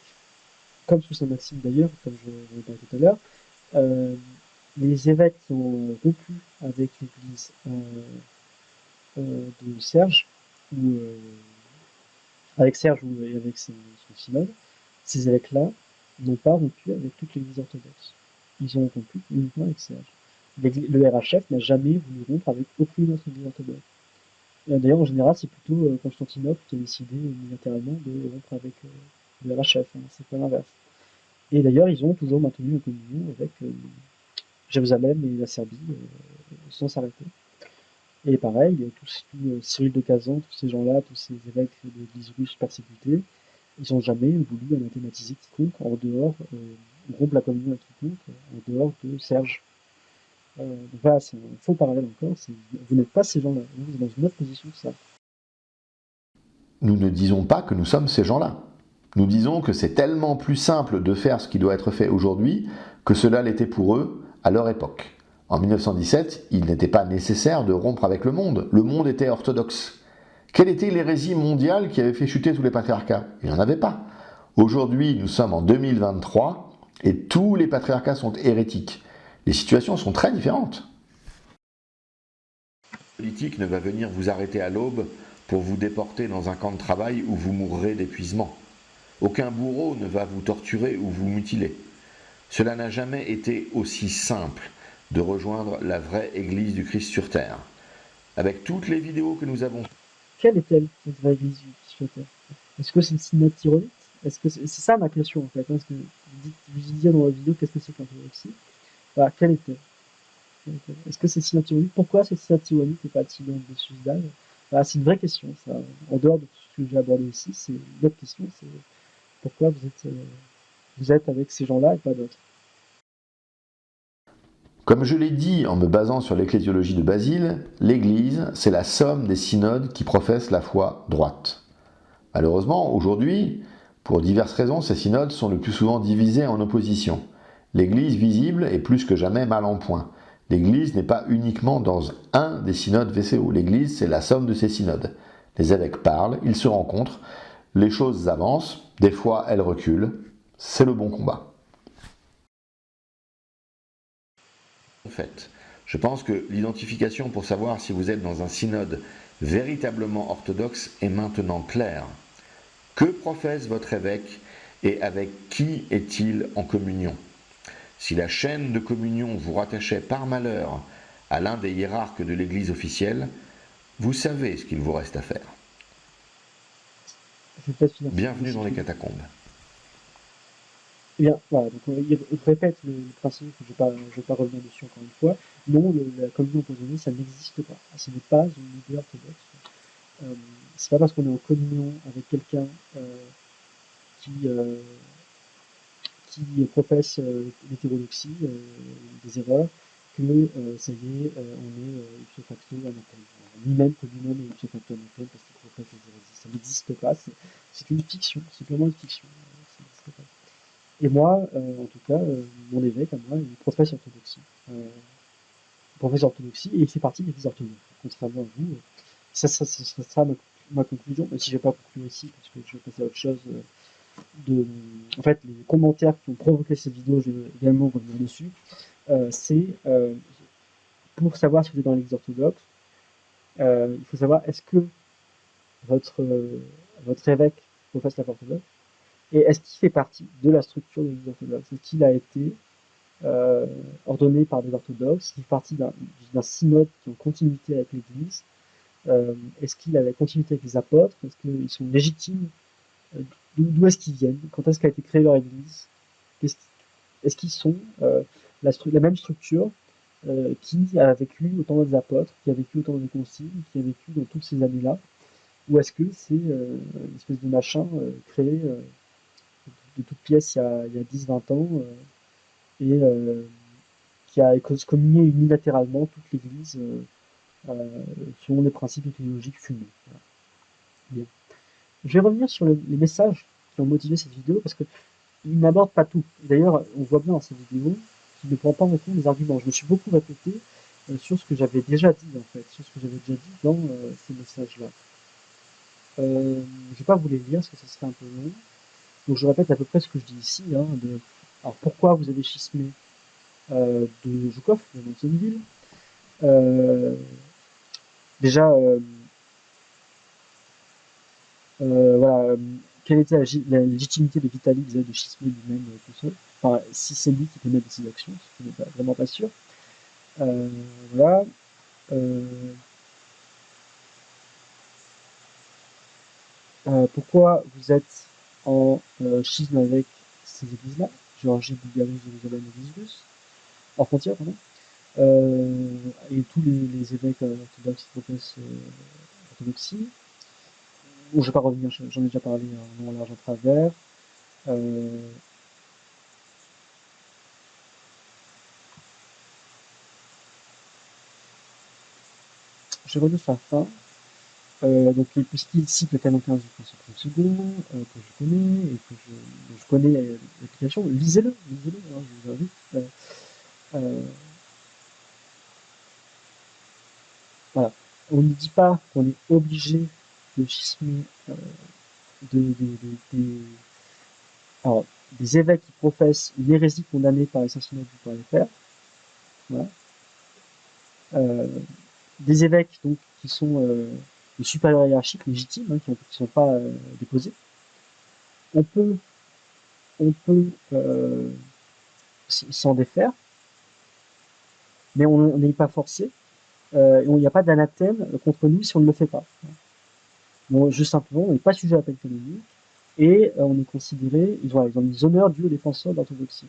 comme sous Saint-Maxime d'ailleurs, comme je l'ai dit tout à l'heure, les évêques qui ont rompu avec l'église de Serge, ou avec Serge et avec son synode, ces évêques-là n'ont pas rompu avec toute l'église orthodoxe. Ils ont rompu uniquement avec Serge. Le RHF n'a jamais voulu rompre avec aucune autre église orthodoxe. D'ailleurs, en général, c'est plutôt Constantinople qui a décidé unilatéralement de rompre avec le RHF, hein, c'est pas l'inverse. Et d'ailleurs, ils ont toujours maintenu une communion avec Jérusalem et la Serbie sans s'arrêter. Et pareil, tout Cyril de Kazan, tous ces gens-là, tous ces évêques de l'église russe persécutés, ils n'ont jamais voulu anathématiser quiconque en dehors, rompre la communion avec quiconque en dehors de Serge. Donc voilà, c'est un faux parallèle encore, vous n'êtes pas ces gens-là, vous êtes dans une autre position que ça. Nous ne disons pas que nous sommes ces gens-là. Nous disons que c'est tellement plus simple de faire ce qui doit être fait aujourd'hui que cela l'était pour eux à leur époque. En 1917, il n'était pas nécessaire de rompre avec le monde était orthodoxe. Quelle était l'hérésie mondiale qui avait fait chuter tous les patriarcats? Il n'y en avait pas. Aujourd'hui, nous sommes en 2023 et tous les patriarcats sont hérétiques. Les situations sont très différentes. La politique ne va venir vous arrêter à l'aube pour vous déporter dans un camp de travail où vous mourrez d'épuisement. Aucun bourreau ne va vous torturer ou vous mutiler. Cela n'a jamais été aussi simple de rejoindre la vraie Église du Christ sur Terre. Avec toutes les vidéos que nous avons... Quelle est-elle, cette vraie Église du Christ sur Terre? Est-ce que c'est une synode tyrannique? Est-ce que c'est ça ma question en fait, hein, parce que vous dites dans la vidéo qu'est-ce que c'est que l'orthodoxie? Voilà, quelle est-elle? Est-ce que c'est synode tyrannique? Pourquoi c'est synode tyrannique et pas synode de suicide? Voilà, c'est une vraie question, ça. En dehors de tout ce que j'ai abordé ici, c'est une autre question, c'est pourquoi vous êtes avec ces gens-là et pas d'autres. Comme je l'ai dit en me basant sur l'ecclésiologie de Basile, l'Église, c'est la somme des synodes qui professent la foi droite. Malheureusement, aujourd'hui, pour diverses raisons, ces synodes sont le plus souvent divisés en opposition. L'Église visible est plus que jamais mal en point. L'Église n'est pas uniquement dans un des synodes VCO. L'Église, c'est la somme de ces synodes. Les évêques parlent, ils se rencontrent, les choses avancent, des fois elles reculent. C'est le bon combat. En fait, je pense que l'identification pour savoir si vous êtes dans un synode véritablement orthodoxe est maintenant claire. Que professe votre évêque Et avec qui est-il en communion? Si la chaîne de communion vous rattachait par malheur à l'un des hiérarques de l'Église officielle, vous savez ce qu'il vous reste à faire. Je vais peut-être finir sur un Bienvenue dans les cycle. catacombes. Eh bien, voilà, donc il répète le principe, je vais pas revenir dessus encore une fois. Non, la communion empoisonnée, ça n'existe pas. Ce n'est pas une idée orthodoxe. C'est pas parce qu'on est en communion avec quelqu'un qui, euh, qui professe l'hétérodoxie, des erreurs, que ça y est, on est ipso facto anathème. Ni même que lui-même est ipso facto anathème parce qu'il professe des hérésies. Ça n'existe pas, c'est une fiction, c'est purement une fiction. Ça n'existe pas. Et moi, en tout cas, mon évêque à moi, il professe l'orthodoxie. Il professe l'orthodoxie et il fait partie des orthodoxes. Contrairement à vous, ça sera ma conclusion, mais si je ne vais pas conclure ici, parce que je vais passer à autre chose. En fait, les commentaires qui ont provoqué cette vidéo, je vais également revenir dessus. C'est pour savoir si vous êtes dans l'Église orthodoxe, il faut savoir est-ce que votre, votre évêque professe la foi orthodoxe et est-ce qu'il fait partie de la structure de l'Église orthodoxe? Est-ce qu'il a été ordonné par des orthodoxes? Est-ce qu'il fait partie d'un synode qui est en continuité avec l'Église? Est-ce qu'il a la continuité avec les apôtres? Est-ce qu'ils sont légitimes? D'où est-ce qu'ils viennent? Quand est-ce qu'a été créée leur Église? Est-ce qu'ils sont la même structure qui a vécu autant des apôtres, qui a vécu autant des conciles, qui a vécu dans toutes ces années-là? Ou est-ce que c'est une espèce de machin créé de toutes pièces il y a 10-20 ans et qui a excommunié unilatéralement toute l'Église selon les principes idéologiques fumés. Voilà. Bien. Je vais revenir sur les messages qui ont motivé cette vidéo parce qu'il n'aborde pas tout. D'ailleurs, on voit bien dans cette vidéo qu'il ne prend pas en compte les arguments. Je me suis beaucoup répété sur ce que j'avais déjà dit en fait, sur ce que j'avais déjà dit dans ces messages-là. Je ne vais pas vous les lire parce que ça serait un peu long. Donc je répète à peu près ce que je dis ici. Alors pourquoi vous avez schismé de Joukov, de Mansonville. Déjà, voilà, quelle était la légitimité de Vitali vis-à-vis de schismer lui-même tout seul? Enfin, si c'est lui qui peut mettre ses actions, ce qui n'est vraiment pas sûr. Voilà. Pourquoi vous êtes en schisme avec ces églises-là, Géorgie, Bulgarie, Jérusalem et Visigus, en frontière, pardon, et tous les évêques orthodoxes qui professent l'orthodoxie. Bon, je ne vais pas revenir, j'en ai déjà parlé en long, en large, en travers. Je reviens sur la fin. Donc, puisqu'il cite le canon 15 du Conseil second, que je connais, et que je connais l'application, lisez-le, hein, je vous invite. Voilà. On ne dit pas qu'on est obligé de schismer alors, des évêques qui professent une hérésie condamnée par les saints synodes du pouvoir les faire. Voilà. Des évêques donc qui sont de supérieurs hiérarchiques légitimes, hein, qui ne sont pas déposés. On peut s'en défaire, mais on n'est pas forcé. Et il n'y a pas d'anathème contre nous si on ne le fait pas. Bon, juste simplement, on n'est pas sujet à la peine canonique et on est considéré, ils ont des honneurs dus aux défenseurs de l'orthodoxie.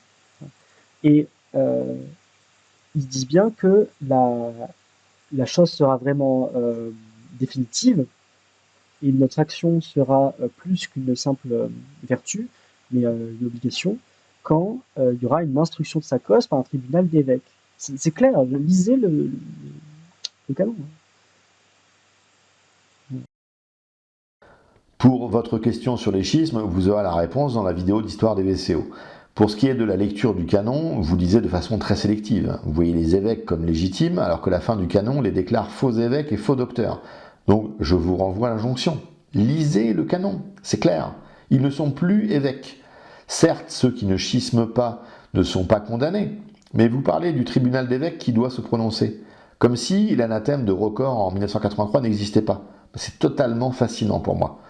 Et ils disent bien que la chose sera vraiment définitive et notre action sera plus qu'une simple vertu, mais une obligation, quand il y aura une instruction de sa cause par un tribunal d'évêques. C'est clair, lisez le canon. Pour votre question sur les schismes, vous aurez la réponse dans la vidéo d'histoire des VCO. Pour ce qui est de la lecture du canon, vous lisez de façon très sélective. Vous voyez les évêques comme légitimes, alors que la fin du canon les déclare faux évêques et faux docteurs. Donc je vous renvoie à l'injonction. Lisez le canon, c'est clair. Ils ne sont plus évêques. Certes, ceux qui ne schisment pas ne sont pas condamnés, mais vous parlez du tribunal d'évêques qui doit se prononcer. Comme si l'anathème de Rochor en 1983 n'existait pas. C'est totalement fascinant pour moi.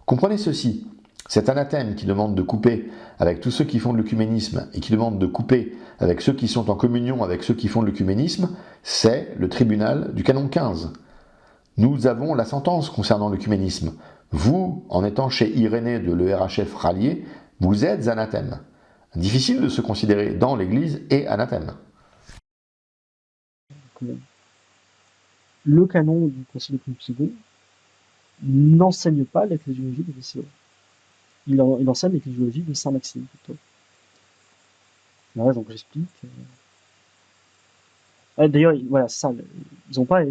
Comprenez ceci, Cet anathème qui demande de couper avec tous ceux qui font de l'œcuménisme et qui demande de couper avec ceux qui sont en communion avec ceux qui font de l'œcuménisme, c'est le tribunal du canon 15. Nous avons la sentence concernant l'œcuménisme. Vous, en étant chez Irénée de l'ERHF rallié, vous êtes anathème. Difficile de se considérer dans l'Église et anathème. Le canon du Concile de Trente II n'enseigne pas l'ecclésiologie des VCO. Il enseigne l'ecclésiologie de Saint Maxime plutôt. Là, donc j'explique. D'ailleurs, voilà, ça, ils n'ont pas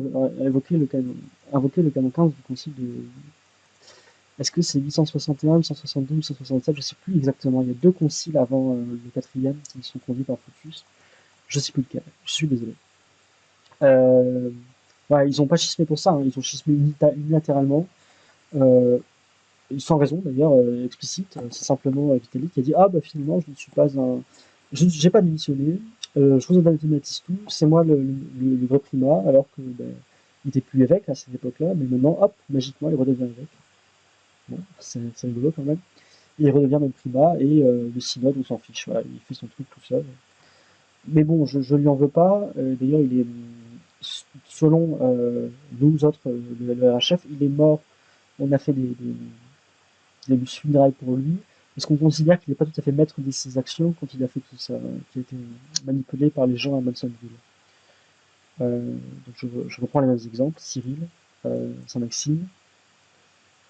invoqué le canon 15 du Concile de... Est-ce que c'est 861, 862, 867? Je ne sais plus exactement. Il y a 2 conciles avant le 4e qui sont conduits par Photius. Je ne sais plus lequel. Je suis désolé. Voilà, ils n'ont pas schismé pour ça. Hein. Ils ont schismé unilatéralement. Sans raison d'ailleurs explicite. C'est simplement Vitelli qui a dit « Ah bah finalement, je ne suis pas un... J'ai pas démissionné. Je vous anathematise tout. C'est moi le vrai primat. » Alors que il n'était plus évêque à cette époque-là. Mais maintenant, hop, magiquement, il redevient évêque. Bon, c'est rigolo quand même. Et il redevient même primat, et le synode, on s'en fiche, voilà, il fait son truc tout seul. Mais bon, je lui en veux pas. D'ailleurs, il est, selon nous autres, le RHF, il est mort. On a fait des funérailles pour lui, parce qu'on considère qu'il n'est pas tout à fait maître de ses actions quand il a fait tout ça, qu'il a été manipulé par les gens à Mansonville. Donc je reprends les mêmes exemples. Cyril, Saint-Maxime.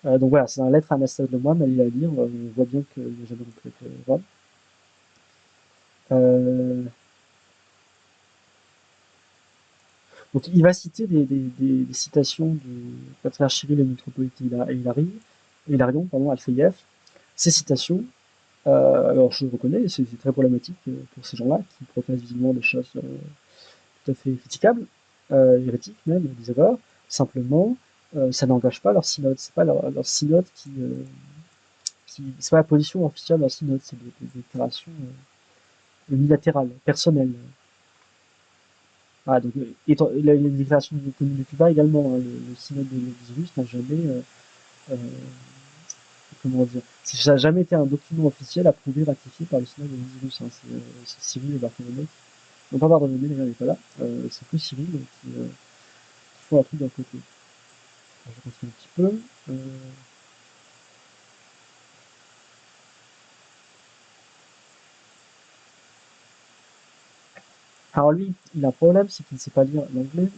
Donc voilà, c'est un lettre à Anastase de Moine, allez la lire, on voit bien qu'il n'a jamais rompu avec Rome. Donc il va citer des citations du patriarche Cyril et du métropolite Hilarion, Alfeïev. Ces citations, alors je le reconnais, c'est très problématique pour ces gens-là qui professent visiblement des choses tout à fait critiquables, hérétiques même, des erreurs. Simplement, ça n'engage pas leur synode. C'est pas leur synode qui c'est pas la position officielle de leur synode, c'est des déclarations unilatérales, personnelles. Ah, donc, la déclaration de commune de Cuba également, hein, le synode de Vizirus n'a jamais, comment dire, ça n'a jamais été un document officiel approuvé, ratifié par le synode de Vizirus. Hein, c'est Cyril et Barthélemy. Non, pas Barthélemy, d'ailleurs, il n'est pas là. C'est que Cyril qui font un truc d'un côté. Alors, je continue un petit peu. Alors lui, il a un problème, c'est qu'il ne sait pas lire l'anglais.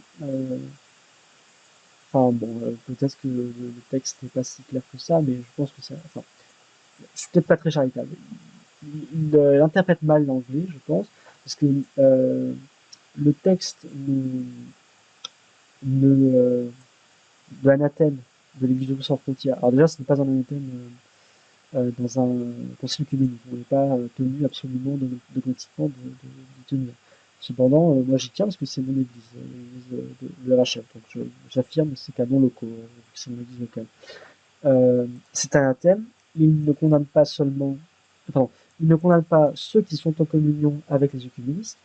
Enfin bon, peut-être que le texte n'est pas si clair que ça, mais je pense que ça... Enfin, je suis peut-être pas très charitable. Il interprète mal l'anglais, je pense, parce que le texte de l'anathème de l'Église sans frontières. Alors déjà, ce n'est pas un anathème dans un concile œcuménique. On n'est pas tenu absolument dogmatiquement de tenir. Cependant, moi j'y tiens parce que c'est mon église, l'église de Rachel. Donc j'affirme ces canons locaux, c'est mon église locale. C'est un anathème, il ne condamne pas seulement... Pardon, il ne condamne pas ceux qui sont en communion avec les œcuménistes,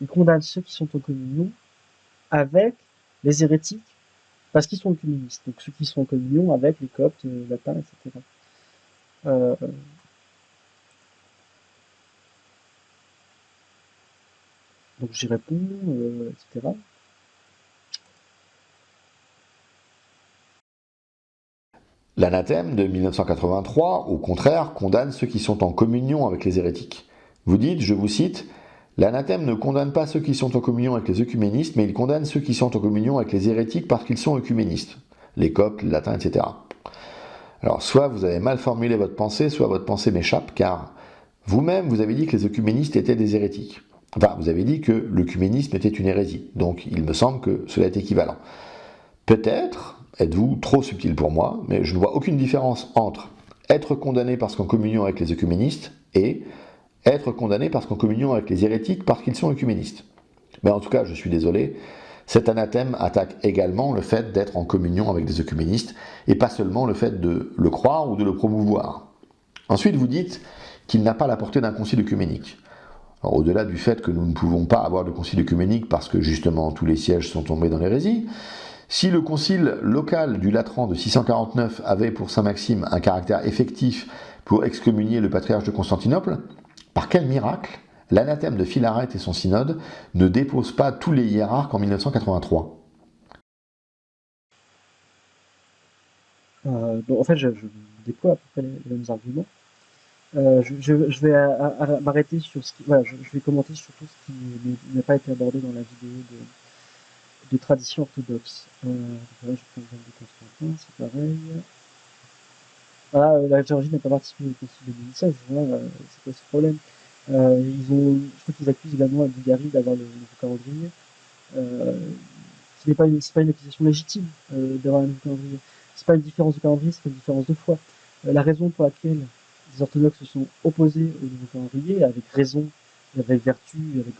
il condamne ceux qui sont en communion avec les hérétiques, parce qu'ils sont œcuménistes. Donc ceux qui sont en communion avec les coptes, latins, etc. Donc j'y réponds, etc. L'anathème de 1983, au contraire, condamne ceux qui sont en communion avec les hérétiques. Vous dites, je vous cite, « L'anathème ne condamne pas ceux qui sont en communion avec les œcuménistes, mais il condamne ceux qui sont en communion avec les hérétiques parce qu'ils sont œcuménistes. » Les coptes, les latins, etc. Alors, soit vous avez mal formulé votre pensée, soit votre pensée m'échappe, car vous-même, vous avez dit que les œcuménistes étaient des hérétiques. Enfin, vous avez dit que l'œcuménisme était une hérésie. Donc, il me semble que cela est équivalent. Peut-être êtes-vous trop subtil pour moi, mais je ne vois aucune différence entre être condamné parce qu'en communion avec les œcuménistes et être condamné parce qu'en communion avec les hérétiques parce qu'ils sont œcuménistes. Mais en tout cas, je suis désolé, cet anathème attaque également le fait d'être en communion avec des œcuménistes et pas seulement le fait de le croire ou de le promouvoir. Ensuite, vous dites qu'il n'a pas la portée d'un concile œcuménique. Alors, au-delà du fait que nous ne pouvons pas avoir de concile œcuménique parce que justement tous les sièges sont tombés dans l'hérésie, Si le concile local du Latran de 649 avait pour saint Maxime un caractère effectif pour excommunier le patriarche de Constantinople, par quel miracle l'anathème de Philaret et son synode ne dépose pas tous les hiérarques en 1983? Donc, en fait, je déploie à peu près les mêmes arguments. Je vais m'arrêter sur ce qui, voilà, je vais commenter sur tout ce qui n'a pas été abordé dans la vidéo de tradition orthodoxe. Là, je prends l'exemple de Constantin, c'est pareil. Voilà, la Géorgie n'a pas participé au concile de 2016, voilà, c'est quoi ce problème? Je crois qu'ils accusent également la Bulgarie d'avoir le nouveau calendrier, c'est pas une accusation légitime d'avoir un nouveau calendrier. C'est pas une différence de calendrier, c'est une différence de foi. La raison pour laquelle les orthodoxes se sont opposés au nouveau calendrier, avec raison, avec vertu, avec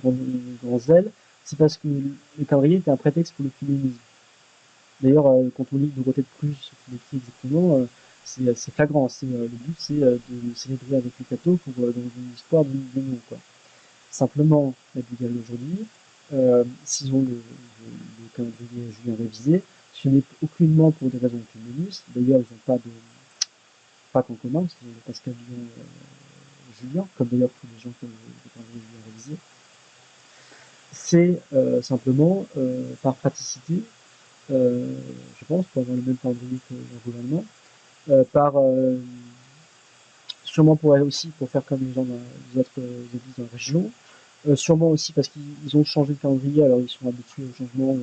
grand zèle, c'est parce que le calendrier était un prétexte pour le communisme. D'ailleurs, quand on lit Dorothée de Cluse, ce qu'il écrit exactement, c'est flagrant. Le but, c'est de célébrer avec les cathos dans une histoire d'union, quoi. Simplement, la Bulgarie aujourd'hui, s'ils ont le calendrier julien révisé, ce n'est aucunement pour des raisons communistes. D'ailleurs, ils n'ont pas qu'en commun, parce qu'ils ont le Pascalien julien, comme d'ailleurs tous les gens qui ont le calendrier julien révisé. C'est simplement par praticité, je pense, pour avoir le même calendrier que leur gouvernement, sûrement aussi pour faire comme les gens des autres églises dans la région, sûrement aussi parce qu'ils ont changé de calendrier, alors ils sont habitués au changement,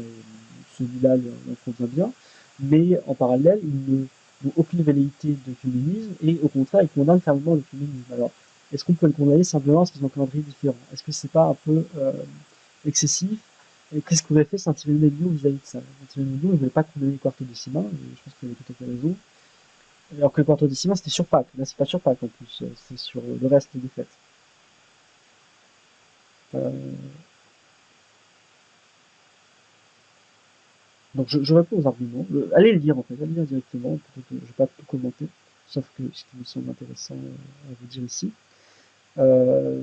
celui-là leur convient bien, mais en parallèle, ils n'ont aucune velléité de communisme, et au contraire, ils condamnent fermement le communisme. Alors, est-ce qu'on peut le condamner simplement parce qu'ils ont un calendrier différent? Est-ce que c'est pas un peu excessif? Et qu'est-ce qu'aurait fait Saint-Irénée de Lyon vis-à-vis de ça? Saint-Irénée de Lyon, il ne voulait pas condamner le Quartodécimain, et je pense qu'il avait tout à fait raison. Alors que le Quartodécimain, c'était sur Pâques. Là, c'est pas sur Pâques en plus, c'est sur le reste des fêtes. Donc je réponds aux arguments. Allez le lire en fait, allez le lire directement, plutôt que je vais pas tout commenter, sauf que ce qui me semble intéressant à vous dire ici. Et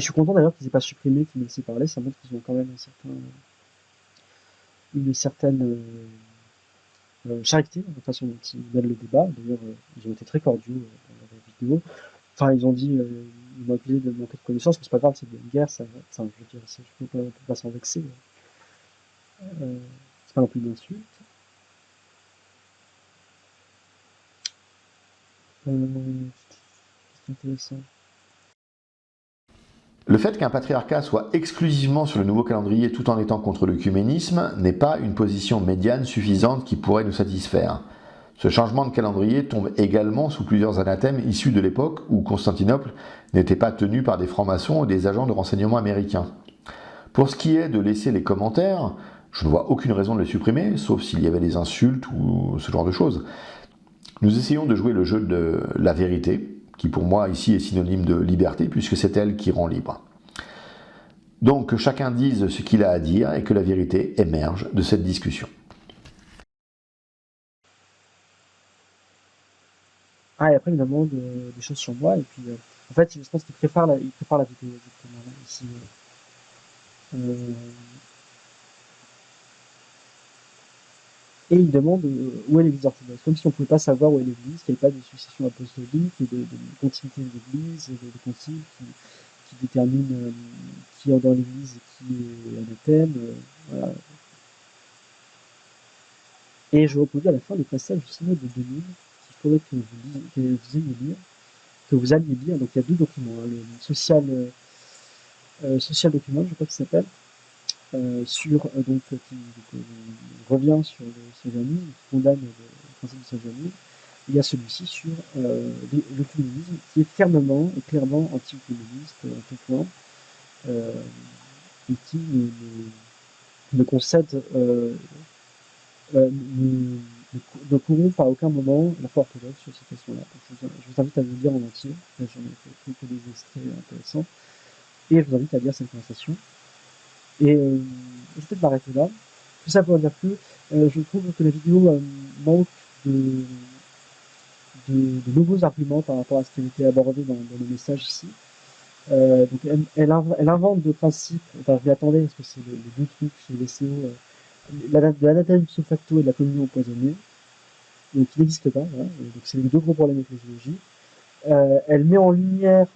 je suis content d'ailleurs qu'ils aient pas supprimé, qu'ils me laissé parler, ça montre qu'ils ont quand même une certaine charité dans la façon dont ils mènent le débat. D'ailleurs, ils ont été très cordiaux dans la vidéo. Enfin, ils ont dit, ils m'ont accusé de manquer de connaissances, mais c'est pas grave, c'est une guerre, ça, enfin, je veux dire, je peux pas s'en vexer. C'est pas non plus une insulte. C'est intéressant. Le fait qu'un patriarcat soit exclusivement sur le nouveau calendrier tout en étant contre l'œcuménisme n'est pas une position médiane suffisante qui pourrait nous satisfaire. Ce changement de calendrier tombe également sous plusieurs anathèmes issus de l'époque où Constantinople n'était pas tenu par des francs-maçons ou des agents de renseignement américains. Pour ce qui est de laisser les commentaires, je ne vois aucune raison de les supprimer, sauf s'il y avait des insultes ou ce genre de choses. Nous essayons de jouer le jeu de la vérité, qui pour moi ici est synonyme de liberté, puisque c'est elle qui rend libre. Donc que chacun dise ce qu'il a à dire et que la vérité émerge de cette discussion. Ah, et après, il me demande des choses sur moi, et puis, en fait, je pense qu'il prépare la vidéo, exactement, là, ici. Et il demande où est l'église orthodoxe, comme si on ne pouvait pas savoir où est l'église, qu'il n'y avait pas de succession apostolique, et de continuité de l'église, et de concile qui détermine qui est dans l'église et qui est anathème, voilà. Et je reproduis à la fin le passage du synode de 2000, qu'il faudrait que vous ayez lire, que vous alliez lire. Donc il y a deux documents, hein, le social document, je crois qu'il s'appelle, qui revient sur le saint-Janisme, qui condamne le principe du saint-Janisme. Il y a celui-ci sur le communisme, qui est fermement et clairement anti-communiste en tout point, et qui ne concède, ne corrompt à aucun moment la foi orthodoxe sur ces questions-là. Je vous invite à le lire en entier. Là, j'en ai fait que des extraits intéressants. Et je vous invite à lire cette conversation. Et je vais peut-être m'arrêter là. Tout ça pour dire que je trouve que la vidéo manque de nouveaux arguments par rapport à ce qui a été abordé dans le message ici. Donc elle invente de principes, enfin je m'y attendais parce que c'est les deux trucs chez les SEO de l'anathème ipso facto et de la communion empoisonnée, donc qui n'existe pas. Voilà. Donc c'est les deux gros problèmes ecclésiologiques. Elle met en lumière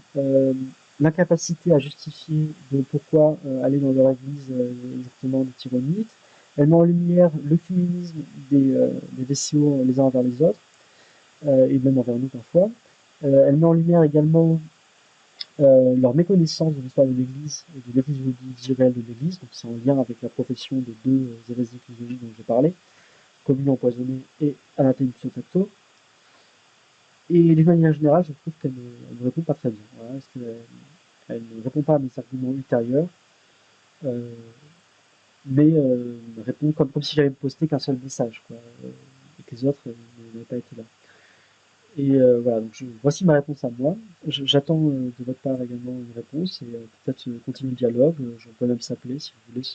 l'incapacité à justifier de pourquoi aller dans leur église exactement des Tyronites. Elle met en lumière l'œcuménisme des VCO les uns envers les autres, et même envers nous parfois. Elle met en lumière également leur méconnaissance de l'histoire de l'Église et de l'éclésiologie réelle de l'Église, donc c'est en lien avec la profession des deux hérésies ecclésiologiques dont j'ai parlé, communion empoisonnée et anathème ipso facto. Et d'une manière générale, je trouve qu'elle ne répond pas très bien. Voilà, parce elle ne répond pas à mes arguments ultérieurs, euh, mais répond comme si j'avais posté qu'un seul message, quoi, et que les autres n'avaient pas été là. Et voilà, donc voici ma réponse à moi. J'attends de votre part également une réponse et peut-être continuer le dialogue. On peut même s'appeler si vous voulez,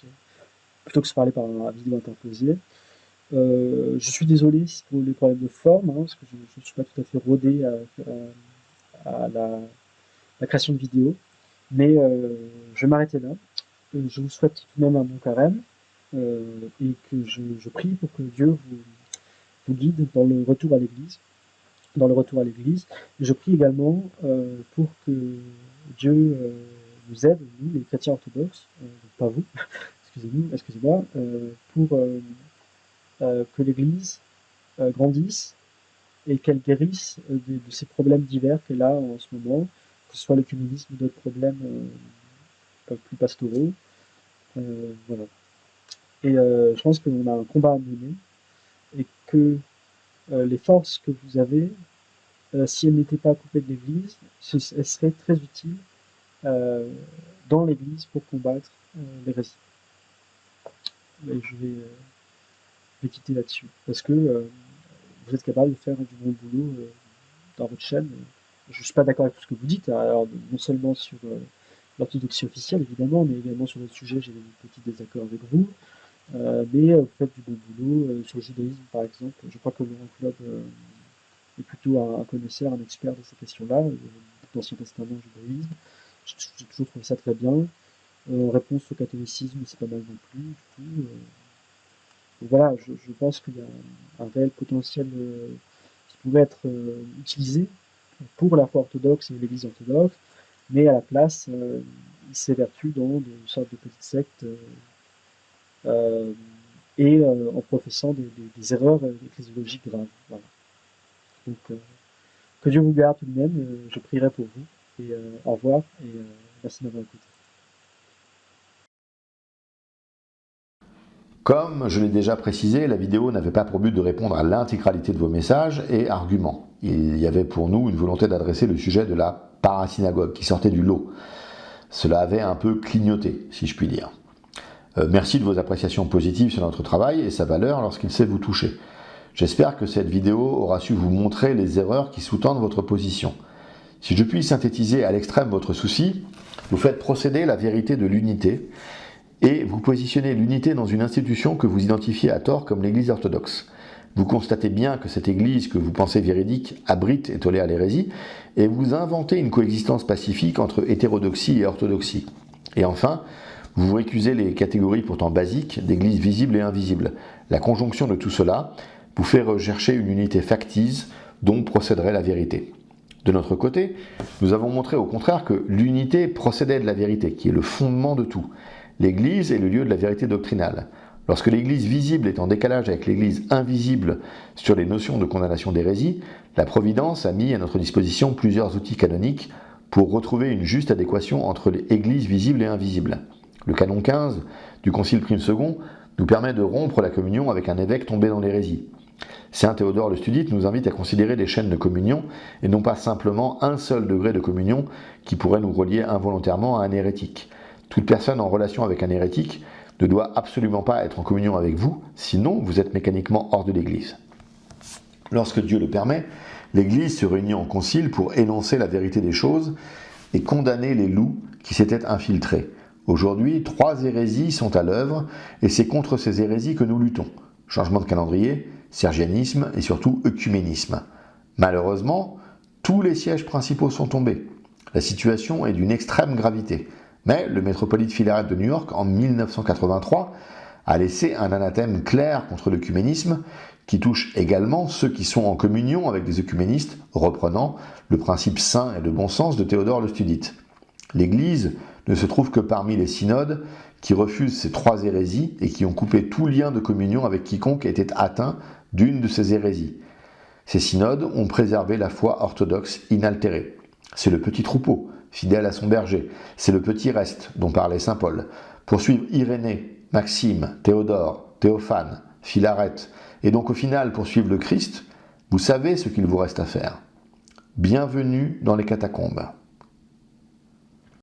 plutôt que se parler par vidéo interposée. Je suis désolé pour les problèmes de forme, hein, parce que je ne suis pas tout à fait rodé à la création de vidéos, mais je vais m'arrêter là. Je vous souhaite tout de même un bon carême et que je prie pour que Dieu vous guide dans le retour à l'Église. Je prie également pour que Dieu nous aide, nous, les chrétiens orthodoxes, pas vous, excusez-moi, pour que l'Église grandisse et qu'elle guérisse de ces problèmes divers qu'elle a en ce moment, que ce soit l'œcuménisme ou d'autres problèmes plus pastoraux. Voilà. Et je pense qu'on a un combat à mener et que les forces que vous avez, si elles n'étaient pas coupées de l'Église, elles seraient très utiles dans l'Église pour combattre l'hérésie. Et je vais quitter là-dessus. Parce que vous êtes capable de faire du bon boulot dans votre chaîne. Je ne suis pas d'accord avec tout ce que vous dites, alors, non seulement sur l'orthodoxie officielle, évidemment, mais également sur d'autres sujets, j'ai des petits désaccords avec vous. Mais vous faites du bon boulot sur le judaïsme, par exemple. Je crois que Laurent Club est plutôt un connaisseur, un expert de ces questions-là, l'Ancien Testament, judaïsme. J'ai toujours trouvé ça très bien. En réponse au catholicisme, c'est pas mal non plus, du tout. Voilà, je pense qu'il y a un réel potentiel qui pourrait être utilisé pour la foi orthodoxe et l'Église orthodoxe, mais à la place, il s'évertue dans une sorte de petite secte et en professant des erreurs ecclésiologiques graves. Voilà. Donc, que Dieu vous garde tout de même, je prierai pour vous, et au revoir, et merci d'avoir écouté. Comme je l'ai déjà précisé, la vidéo n'avait pas pour but de répondre à l'intégralité de vos messages et arguments. Il y avait pour nous une volonté d'adresser le sujet de la parasynagogue qui sortait du lot. Cela avait un peu clignoté, si je puis dire. Merci de vos appréciations positives sur notre travail et sa valeur lorsqu'il sait vous toucher. J'espère que cette vidéo aura su vous montrer les erreurs qui sous-tendent votre position. Si je puis synthétiser à l'extrême votre souci, vous faites procéder la vérité de l'unité et vous positionnez l'unité dans une institution que vous identifiez à tort comme l'Église orthodoxe. Vous constatez bien que cette Église que vous pensez véridique abrite et tolère l'hérésie, et vous inventez une coexistence pacifique entre hétérodoxie et orthodoxie. Et enfin, vous récusez les catégories pourtant basiques d'Église visible et invisible. La conjonction de tout cela vous fait rechercher une unité factice dont procéderait la vérité. De notre côté, nous avons montré au contraire que l'unité procédait de la vérité, qui est le fondement de tout. L'Église est le lieu de la vérité doctrinale. Lorsque l'Église visible est en décalage avec l'Église invisible sur les notions de condamnation d'hérésie, la Providence a mis à notre disposition plusieurs outils canoniques pour retrouver une juste adéquation entre les Églises visibles et invisibles. Le canon 15 du Concile Prime II nous permet de rompre la communion avec un évêque tombé dans l'hérésie. Saint Théodore le Studite nous invite à considérer les chaînes de communion et non pas simplement un seul degré de communion qui pourrait nous relier involontairement à un hérétique. Toute personne en relation avec un hérétique ne doit absolument pas être en communion avec vous, sinon vous êtes mécaniquement hors de l'Église. Lorsque Dieu le permet, l'Église se réunit en concile pour énoncer la vérité des choses et condamner les loups qui s'étaient infiltrés. Aujourd'hui, 3 hérésies sont à l'œuvre et c'est contre ces hérésies que nous luttons. Changement de calendrier, sergianisme et surtout œcuménisme. Malheureusement, tous les sièges principaux sont tombés. La situation est d'une extrême gravité. Mais le métropolite Philaret de New York, en 1983, a laissé un anathème clair contre l'œcuménisme qui touche également ceux qui sont en communion avec des œcuménistes, reprenant le principe saint et de bon sens de Théodore le Studite. L'Église ne se trouve que parmi les synodes qui refusent ces 3 hérésies et qui ont coupé tout lien de communion avec quiconque était atteint d'une de ces hérésies. Ces synodes ont préservé la foi orthodoxe inaltérée. C'est le petit troupeau, fidèle à son berger. C'est le petit reste dont parlait saint Paul. Pour suivre Irénée, Maxime, Théodore, Théophane, Philarète, et donc au final poursuivre le Christ, vous savez ce qu'il vous reste à faire. Bienvenue dans les catacombes.